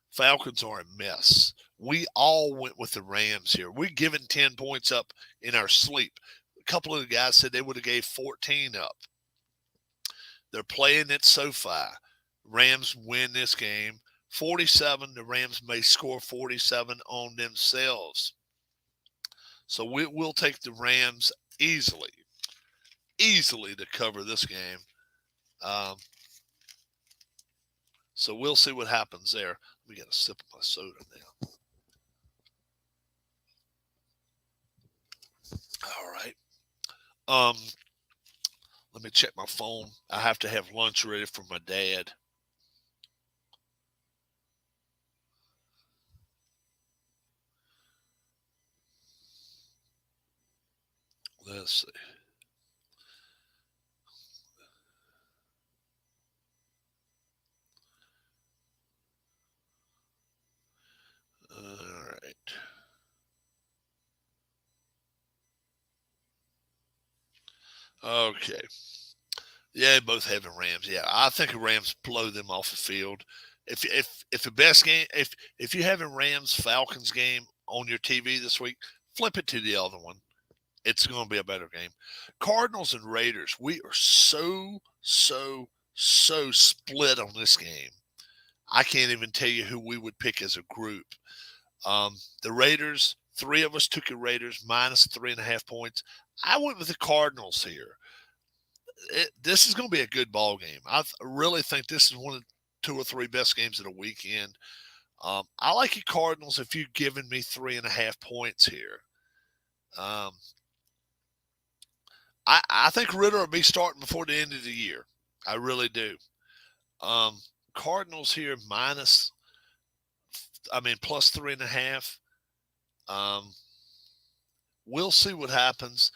Falcons are a mess. We all went with the Rams here. We're giving 10 points up in our sleep. A couple of the guys said they would have gave 14 up. They're playing at SoFi. Rams win this game. 47, the Rams may score 47 on themselves. So we'll take the Rams easily to cover this game. So we'll see what happens there. Let me get a sip of my soda now. All right. Let me check my phone. I have to have lunch ready for my dad. Let's see. All right. Okay. Yeah, both having Rams. Yeah, I think the Rams blow them off the field. If the best game, if you having Rams Falcons game on your TV this week, flip it to the other one. It's going to be a better game. Cardinals and Raiders. We are so split on this game. I can't even tell you who we would pick as a group. The Raiders. Three of us took the Raiders -3.5 points. I went with the Cardinals here. This is going to be a good ball game. I really think this is one of the 2 or 3 best games of the weekend. I like you Cardinals if you've given me 3.5 points here. I think Ritter will be starting before the end of the year. I really do. Cardinals here +3.5. We'll see what happens.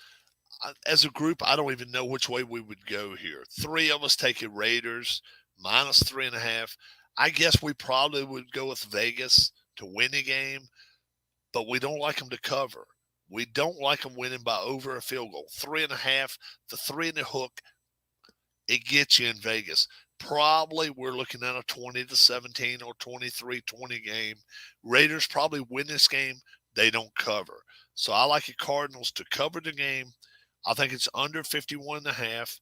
As a group, I don't even know which way we would go here. 3 of us taking Raiders -3.5. I guess we probably would go with Vegas to win the game, but we don't like them to cover. We don't like them winning by over a field goal. 3.5, the 3 in the hook, it gets you in Vegas. Probably we're looking at a 20-17 or 23-20 game. Raiders probably win this game. They don't cover. So I like the Cardinals to cover the game. I think it's under 51.5.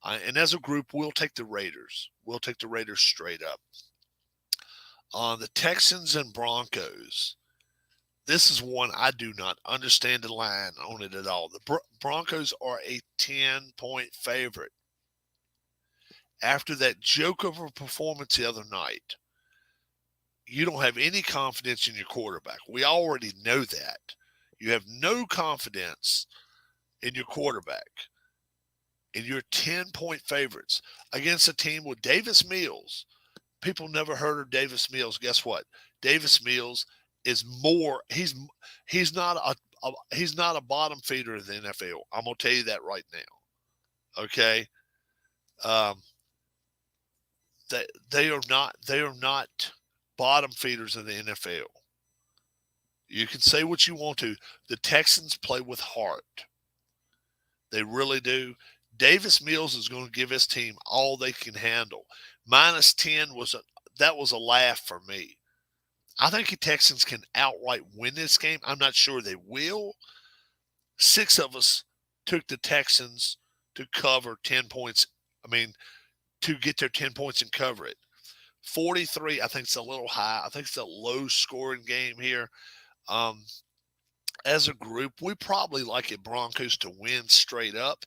And as a group, we'll take the Raiders. We'll take the Raiders straight up. On the Texans and Broncos, this is one I do not understand the line on it at all. The Broncos are a 10-point favorite. After that joke of a performance the other night, you don't have any confidence in your quarterback. We already know that. You have no confidence in your quarterback. And you're 10-point favorites against a team with Davis Mills. People never heard of Davis Mills. Guess what? Davis Mills is more. He's not a bottom feeder of the NFL. I'm gonna tell you that right now. Okay. They are not bottom feeders of the NFL. You can say what you want to. The Texans play with heart. They really do. Davis Mills is going to give his team all they can handle. -10 was a laugh for me. I think the Texans can outright win this game. I'm not sure they will. 6 of us took the Texans to cover 10 points. To get their 10 points and cover it. 43, I think it's a little high. I think it's a low scoring game here. As a group, we probably like it Broncos to win straight up.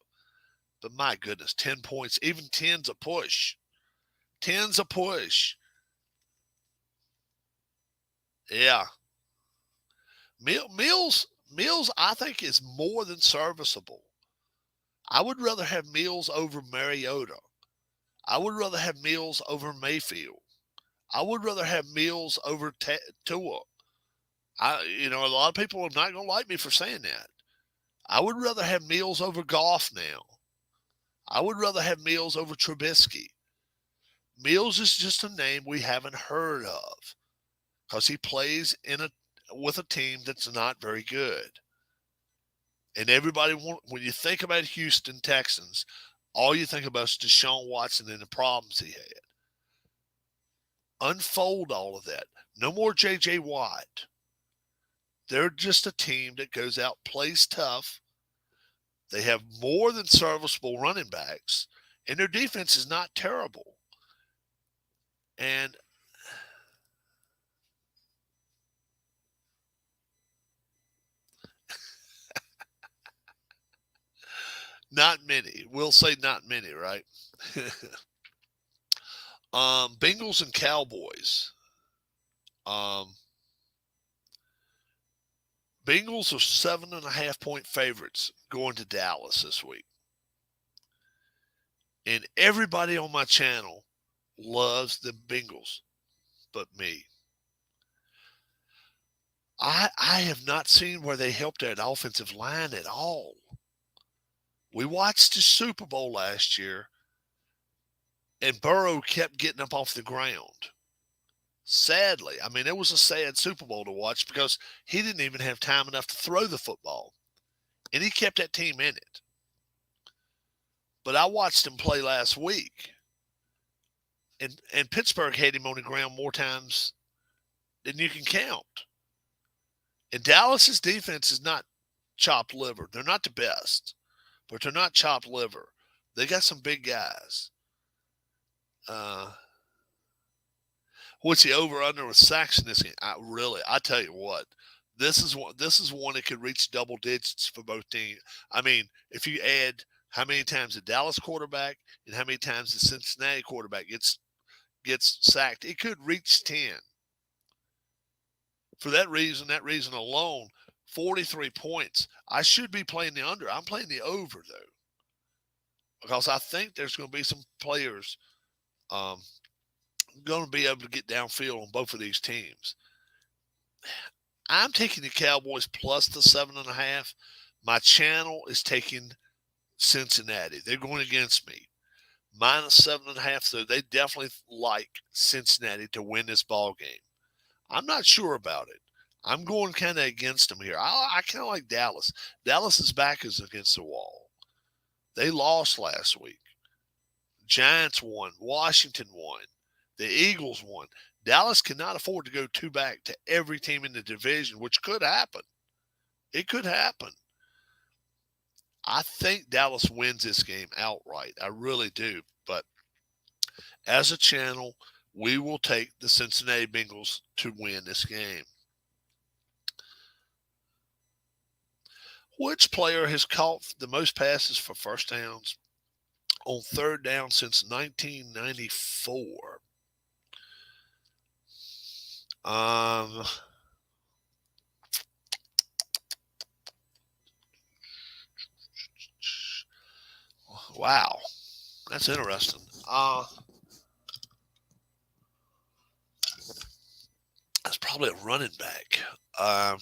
But my goodness, 10 points, even 10's a push. 10's a push. Yeah. Mills Mills, I think, is more than serviceable. I would rather have Mills over Mariota. I would rather have Mills over Mayfield. I would rather have Mills over Tua. A lot of people are not going to like me for saying that. I would rather have Mills over Goff now. I would rather have Mills over Trubisky. Mills is just a name we haven't heard of because he plays with a team that's not very good. And when you think about Houston Texans, all you think about is Deshaun Watson and the problems he had. Unfold all of that. No more J.J. Watt. They're just a team that goes out, plays tough. They have more than serviceable running backs, and their defense is not terrible. And not many. We'll say not many, right? Bengals and Cowboys. Bengals are 7.5-point favorites going to Dallas this week. And everybody on my channel loves the Bengals, but me. I have not seen where they helped that offensive line at all. We watched the Super Bowl last year, and Burrow kept getting up off the ground. Sadly, it was a sad Super Bowl to watch because he didn't even have time enough to throw the football, and he kept that team in it. But I watched him play last week, and Pittsburgh had him on the ground more times than you can count. And Dallas's defense is not chopped liver. They're not the best, but they're not chopped liver. They got some big guys. What's the over/under with sacks in this game? I tell you what, this is one that could reach double digits for both teams. If you add how many times the Dallas quarterback and how many times the Cincinnati quarterback gets sacked, it could reach 10. For that reason alone, 43 points. I should be playing the under. I'm playing the over, though, because I think there's going to be some players going to be able to get downfield on both of these teams. I'm taking the Cowboys plus the 7.5. My channel is taking Cincinnati. They're going against me. Minus 7.5, so they definitely like Cincinnati to win this ball game. I'm not sure about it. I'm going kind of against them here. I kind of like Dallas. Dallas's back is against the wall. They lost last week. Giants won. Washington won. The Eagles won. Dallas cannot afford to go two back to every team in the division, which could happen. It could happen. I think Dallas wins this game outright. I really do. But as a channel, we will take the Cincinnati Bengals to win this game. Which player has caught the most passes for first downs on third down since 1994? Wow, that's interesting. That's probably a running back. I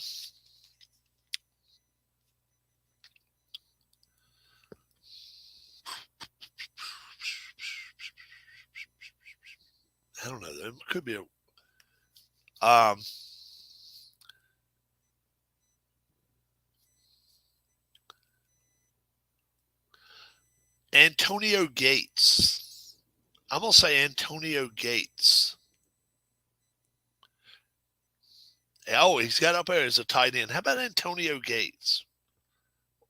don't know. It could be a. Antonio Gates. I'm going to say Antonio Gates. Oh, he's got up there as a tight end. How about Antonio Gates?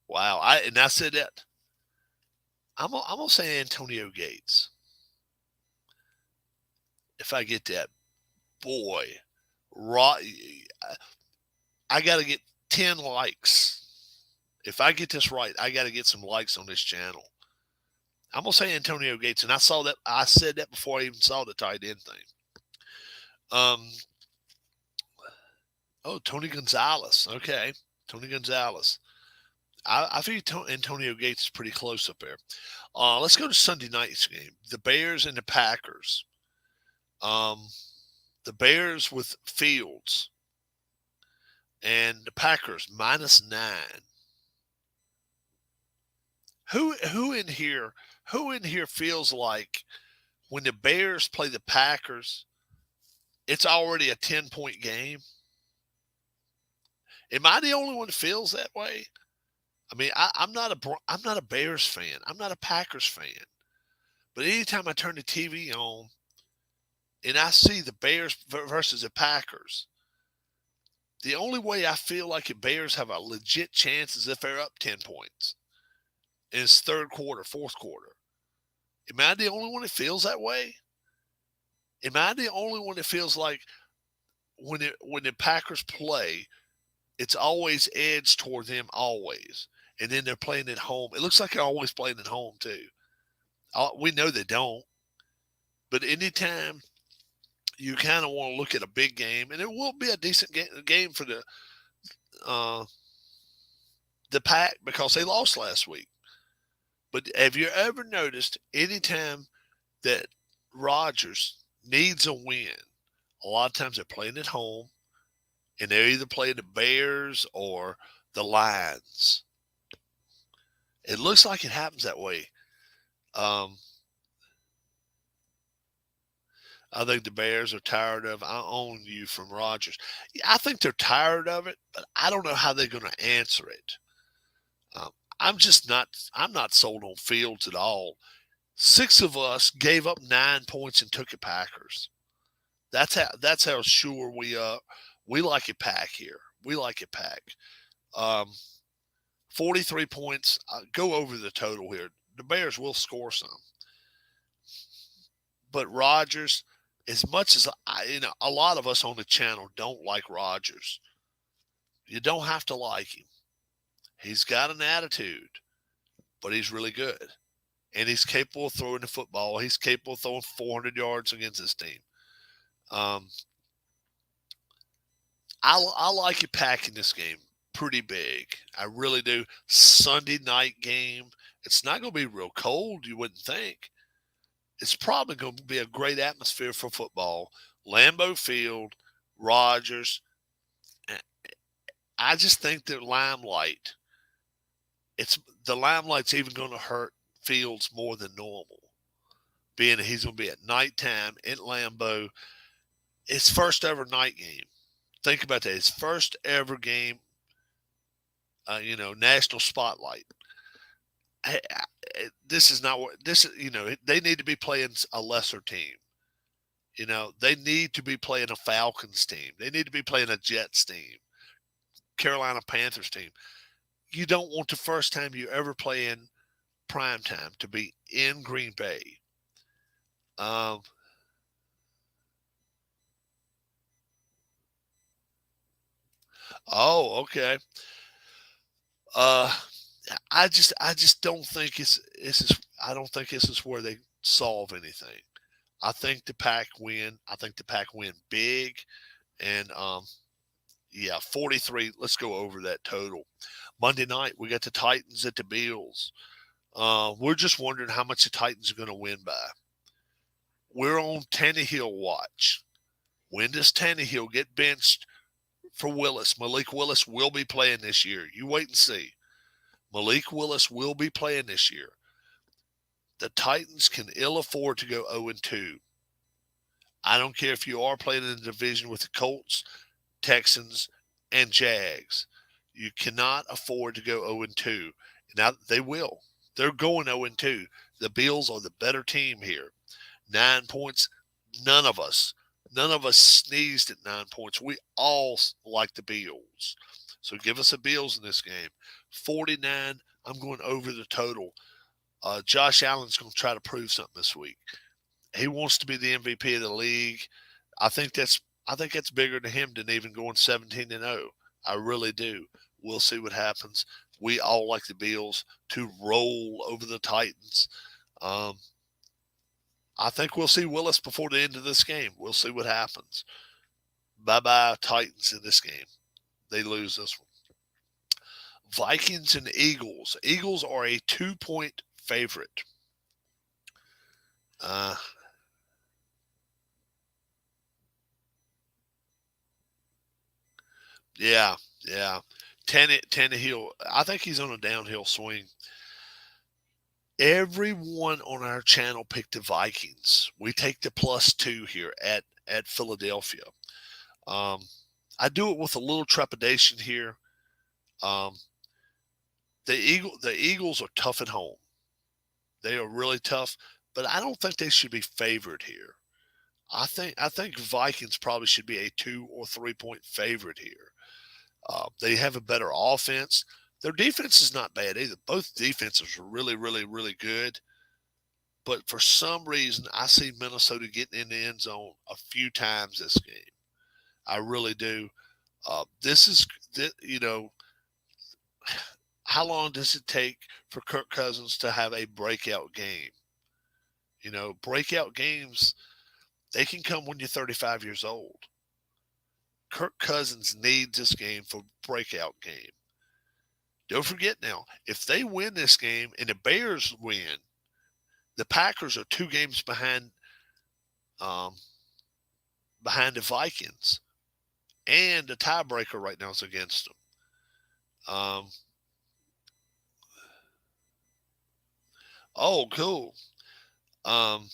Wow. I said that. I'm going to say Antonio Gates. If I get that. Boy. I got to get 10 likes. If I get this right, I got to get some likes on this channel. I'm going to say Antonio Gates, and I said that before I even saw the tight end thing. Tony Gonzalez. Okay. Tony Gonzalez. I think Antonio Gates is pretty close up there. Let's go to Sunday night's game. The Bears and the Packers. Um, the Bears with Fields and the Packers -9. Who in here feels like when the Bears play the Packers, it's already a 10-point game? Am I the only one that feels that way? I mean, I'm not a Bears fan. I'm not a Packers fan. But anytime I turn the TV on and I see the Bears versus the Packers, the only way I feel like the Bears have a legit chance is if they're up 10 points. And it's third quarter, fourth quarter. Am I the only one that feels that way? Am I the only one that feels like when the Packers play, it's always edged toward them always? And then they're playing at home. It looks like they're always playing at home too. We know they don't. But anytime you kind of want to look at a big game, and it will be a decent game for the Pack because they lost last week. But have you ever noticed anytime that Rodgers needs a win, a lot of times they're playing at home, and they're either playing the Bears or the Lions. It looks like it happens that way. I think the Bears are tired of "I own you" from Rodgers. I think they're tired of it, but I don't know how they're going to answer it. I'm not sold on Fields at all. 6 of us gave up 9 points and took the Packers. That's how sure we are. We like a Pack here. We like a Pack. 43 points. Go over the total here. The Bears will score some. But Rodgers, as much as a lot of us on the channel don't like Rodgers. You don't have to like him. He's got an attitude, but he's really good. And he's capable of throwing the football. He's capable of throwing 400 yards against his team. I like you packing this game pretty big. I really do. Sunday night game. It's not going to be real cold, you wouldn't think. It's probably going to be a great atmosphere for football. Lambeau Field, Rodgers. I just think the limelight's even going to hurt Fields more than normal, being that he's going to be at nighttime in Lambeau. His first ever night game. Think about that. His first ever game, national spotlight. This is not what this is. They need to be playing a lesser team. They need to be playing a Falcons team. They need to be playing a Jets team, Carolina Panthers team. You don't want the first time you ever play in prime time to be in Green Bay. Oh, okay. I just don't think I don't think this is where they solve anything. I think the Pack win. I think the Pack win big, and 43. Let's go over that total. Monday night we got the Titans at the Bills. We're just wondering how much the Titans are going to win by. We're on Tannehill watch. When does Tannehill get benched for Willis? Malik Willis will be playing this year. You wait and see. Malik Willis will be playing this year. The Titans can ill afford to go 0-2. I don't care if you are playing in the division with the Colts, Texans, and Jags. You cannot afford to go 0-2. Now, they will. They're going 0-2. The Bills are the better team here. 9 points. None of us sneezed at 9 points. We all like the Bills. So give us the Bills in this game. 49, I'm going over the total. Josh Allen's going to try to prove something this week. He wants to be the MVP of the league. I think that's bigger to him than even going 17-0. I really do. We'll see what happens. We all like the Bills to roll over the Titans. I think we'll see Willis before the end of this game. We'll see what happens. Bye-bye, Titans in this game. They lose this one. Vikings and Eagles. Eagles are a 2-point favorite. Yeah, yeah. Tannehill, I think he's on a downhill swing. Everyone on our channel picked the Vikings. We take the +2 here at Philadelphia. Um, I do it with a little trepidation here. Um, the Eagles are tough at home. They are really tough, but I don't think they should be favored here. I think Vikings probably should be a 2 or 3 point favorite here. They have a better offense. Their defense is not bad either. Both defenses are really, really, really good. But for some reason, I see Minnesota getting in the end zone a few times this game. I really do. This is, you know, how long does it take for Kirk Cousins to have a breakout game? Breakout games, they can come when you're 35 years old. Kirk Cousins needs this game for breakout game. Don't forget now, if they win this game and the Bears win, the Packers are 2 games um, behind the Vikings, and the tiebreaker right now is against them. Oh, cool. Um,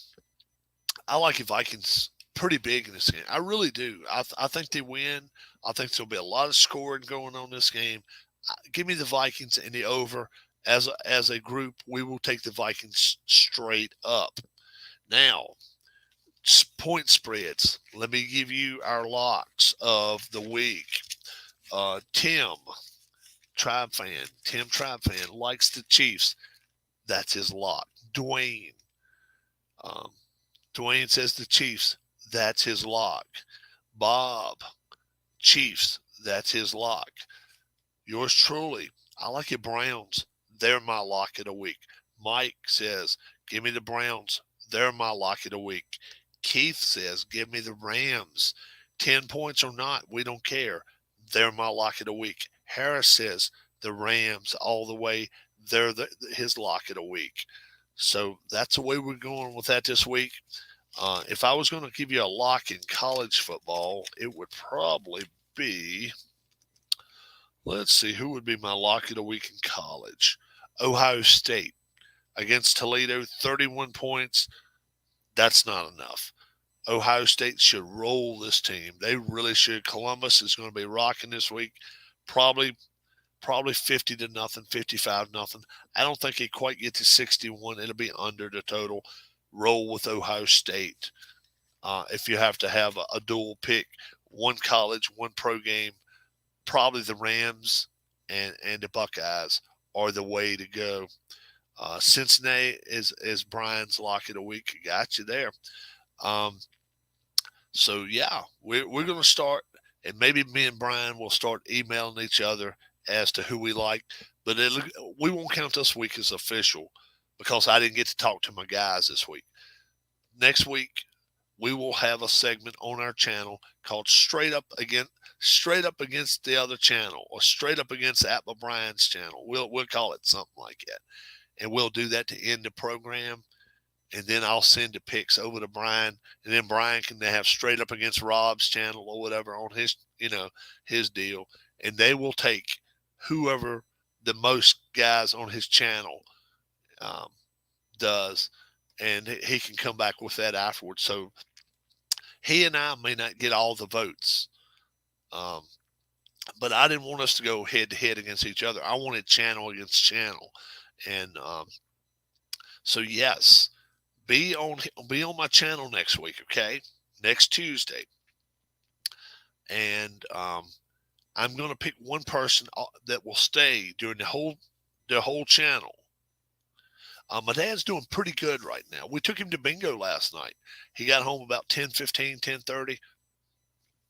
I like the Vikings pretty big in this game. I really do. I think they win. I think there'll be a lot of scoring going on this game. Give me the Vikings in the over. As a group, we will take the Vikings straight up. Now, point spreads. Let me give you our locks of the week. Tim Tribe fan likes the Chiefs. That's his lock. Um, Dwayne says the Chiefs. That's his lock. Bob, Chiefs. That's his lock. Yours truly, I like your Browns. They're my lock of the week. Mike says, give me the Browns. They're my lock of the week. Keith says, give me the Rams. 10 points or not, we don't care. They're my lock of the week. Harris says, the Rams all the way. They're his lock of the week. So that's the way we're going with that this week. If I was going to give you a lock in college football, it would probably be, let's see, who would be my lock of the week in college? Ohio State against Toledo, 31 points. That's not enough. Ohio State should roll this team. They really should. Columbus is going to be rocking this week. Probably 50-0, 55-0. I don't think it quite get to 61. It'll be under the total. Roll with Ohio State. If you have to have a dual pick, one college, one pro game, probably the Rams and the Buckeyes are the way to go. Cincinnati is Brian's lock of the week. Got you there. So yeah, we're going to start, and maybe me and Brian will start emailing each other as to who we like. But we won't count this week as official because I didn't get to talk to my guys this week. Next week, we will have a segment on our channel called Straight Up Against the Other Channel, or Straight Up Against Apple Brian's channel. We'll call it something like that. And we'll do that to end the program. And then I'll send the pics over to Brian, and then Brian can have Straight Up Against Rob's channel or whatever on his deal. And they will take whoever the most guys on his channel does, and he can come back with that afterwards. So he and I may not get all the votes, but I didn't want us to go head to head against each other. I wanted channel against channel, and so yes, be on my channel next week, okay? Next Tuesday, and I'm going to pick one person that will stay during the whole channel. My dad's doing pretty good right now. We took him to bingo last night. He got home about 10:15, 10:30.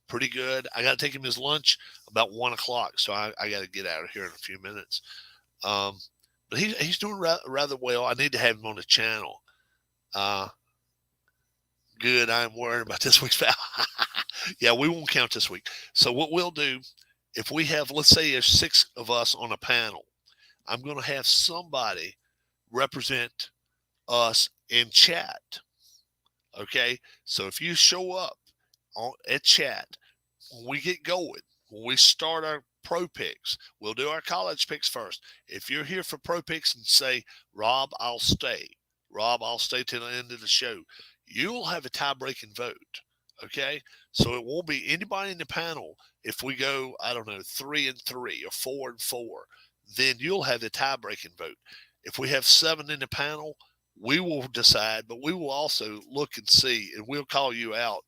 Pretty good. I got to take him his lunch about 1 o'clock, so I got to get out of here in a few minutes. But he's doing rather well. I need to have him on the channel. Good. I'm worried about this week's foul. Yeah, we won't count this week. So what we'll do if we have, let's say there's 6 of us on a panel, I'm going to have somebody represent us in chat. Okay. So if you show up at chat, when we get going, when we start our pro picks, we'll do our college picks first. If you're here for pro picks and say, Rob, I'll stay till the end of the show, you'll have a tie breaking vote. Okay. So it won't be anybody in the panel. If we go, I don't know, 3-3 or 4-4, then you'll have the tie breaking vote. If we have 7 in the panel, we will decide, but we will also look and see, and we'll call you out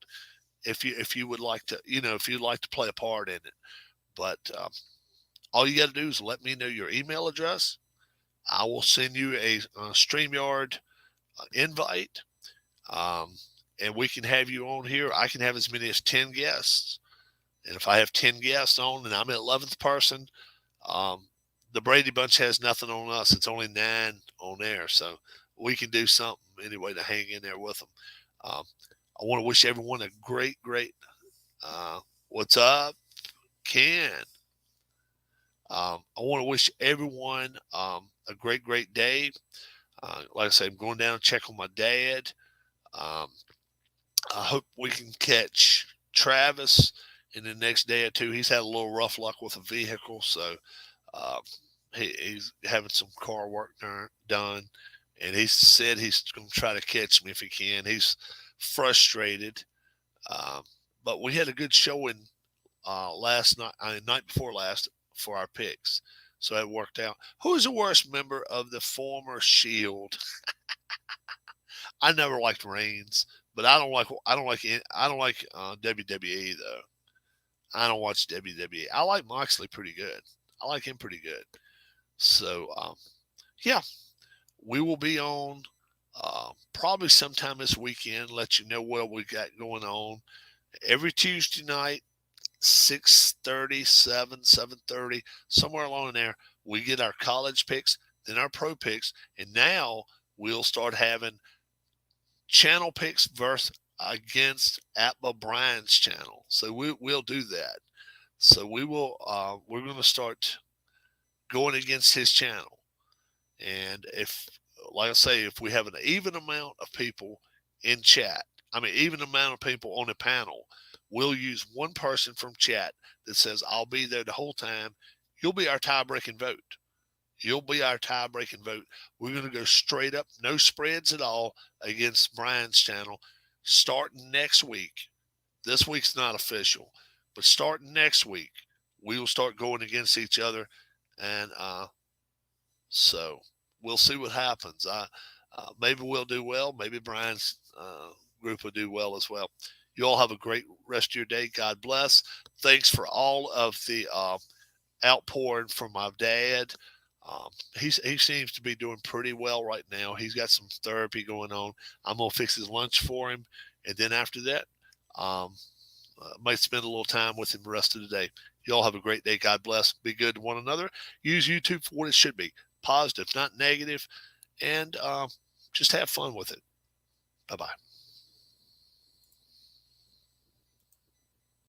if you would like to, if you'd like to play a part in it. But all you got to do is let me know your email address. I will send you a StreamYard invite, and we can have you on here. I can have as many as 10 guests. And if I have 10 guests on and I'm the 11th person, the Brady Bunch has nothing on us. It's only 9 on there. So we can do something anyway to hang in there with them. I want to wish everyone a great, what's up, Ken? I want to wish everyone a great day. Like I say, I'm going down and check on my dad. I hope we can catch Travis in the next day or two. He's had a little rough luck with a vehicle, so he's having some car work done. And he said he's going to try to catch me if he can. He's frustrated. But we had a good showing last night, night before last, for our picks. So it worked out. Who is the worst member of the former Shield? I never liked Reigns, but I don't like WWE though. I don't watch WWE. I like Moxley pretty good. I like him pretty good. So yeah. We will be on probably sometime this weekend, let you know what we got going on. Every Tuesday night, 6:30, 7:30, somewhere along there, we get our college picks, then our pro picks, and now we'll start having channel picks versus against Atma Brian's channel. So we'll do that. So we're going to start going against his channel. And like I say, if we have an even amount of people in chat, even amount of people on the panel, we'll use one person from chat that says, I'll be there the whole time. You'll be our tie-breaking vote. We're going to go straight up, no spreads at all, against Brian's channel starting next week. This week's not official, but starting next week, we will start going against each other. And so we'll see what happens. Maybe we'll do well. Maybe Brian's group will do well as well. You all have a great rest of your day. God bless. Thanks for all of the outpouring from my dad. He seems to be doing pretty well right now. He's got some therapy going on. I'm going to fix his lunch for him. And then after that, might spend a little time with him the rest of the day. You all have a great day. God bless. Be good to one another. Use YouTube for what it should be. Positive, not negative. And just have fun with it. Bye-bye.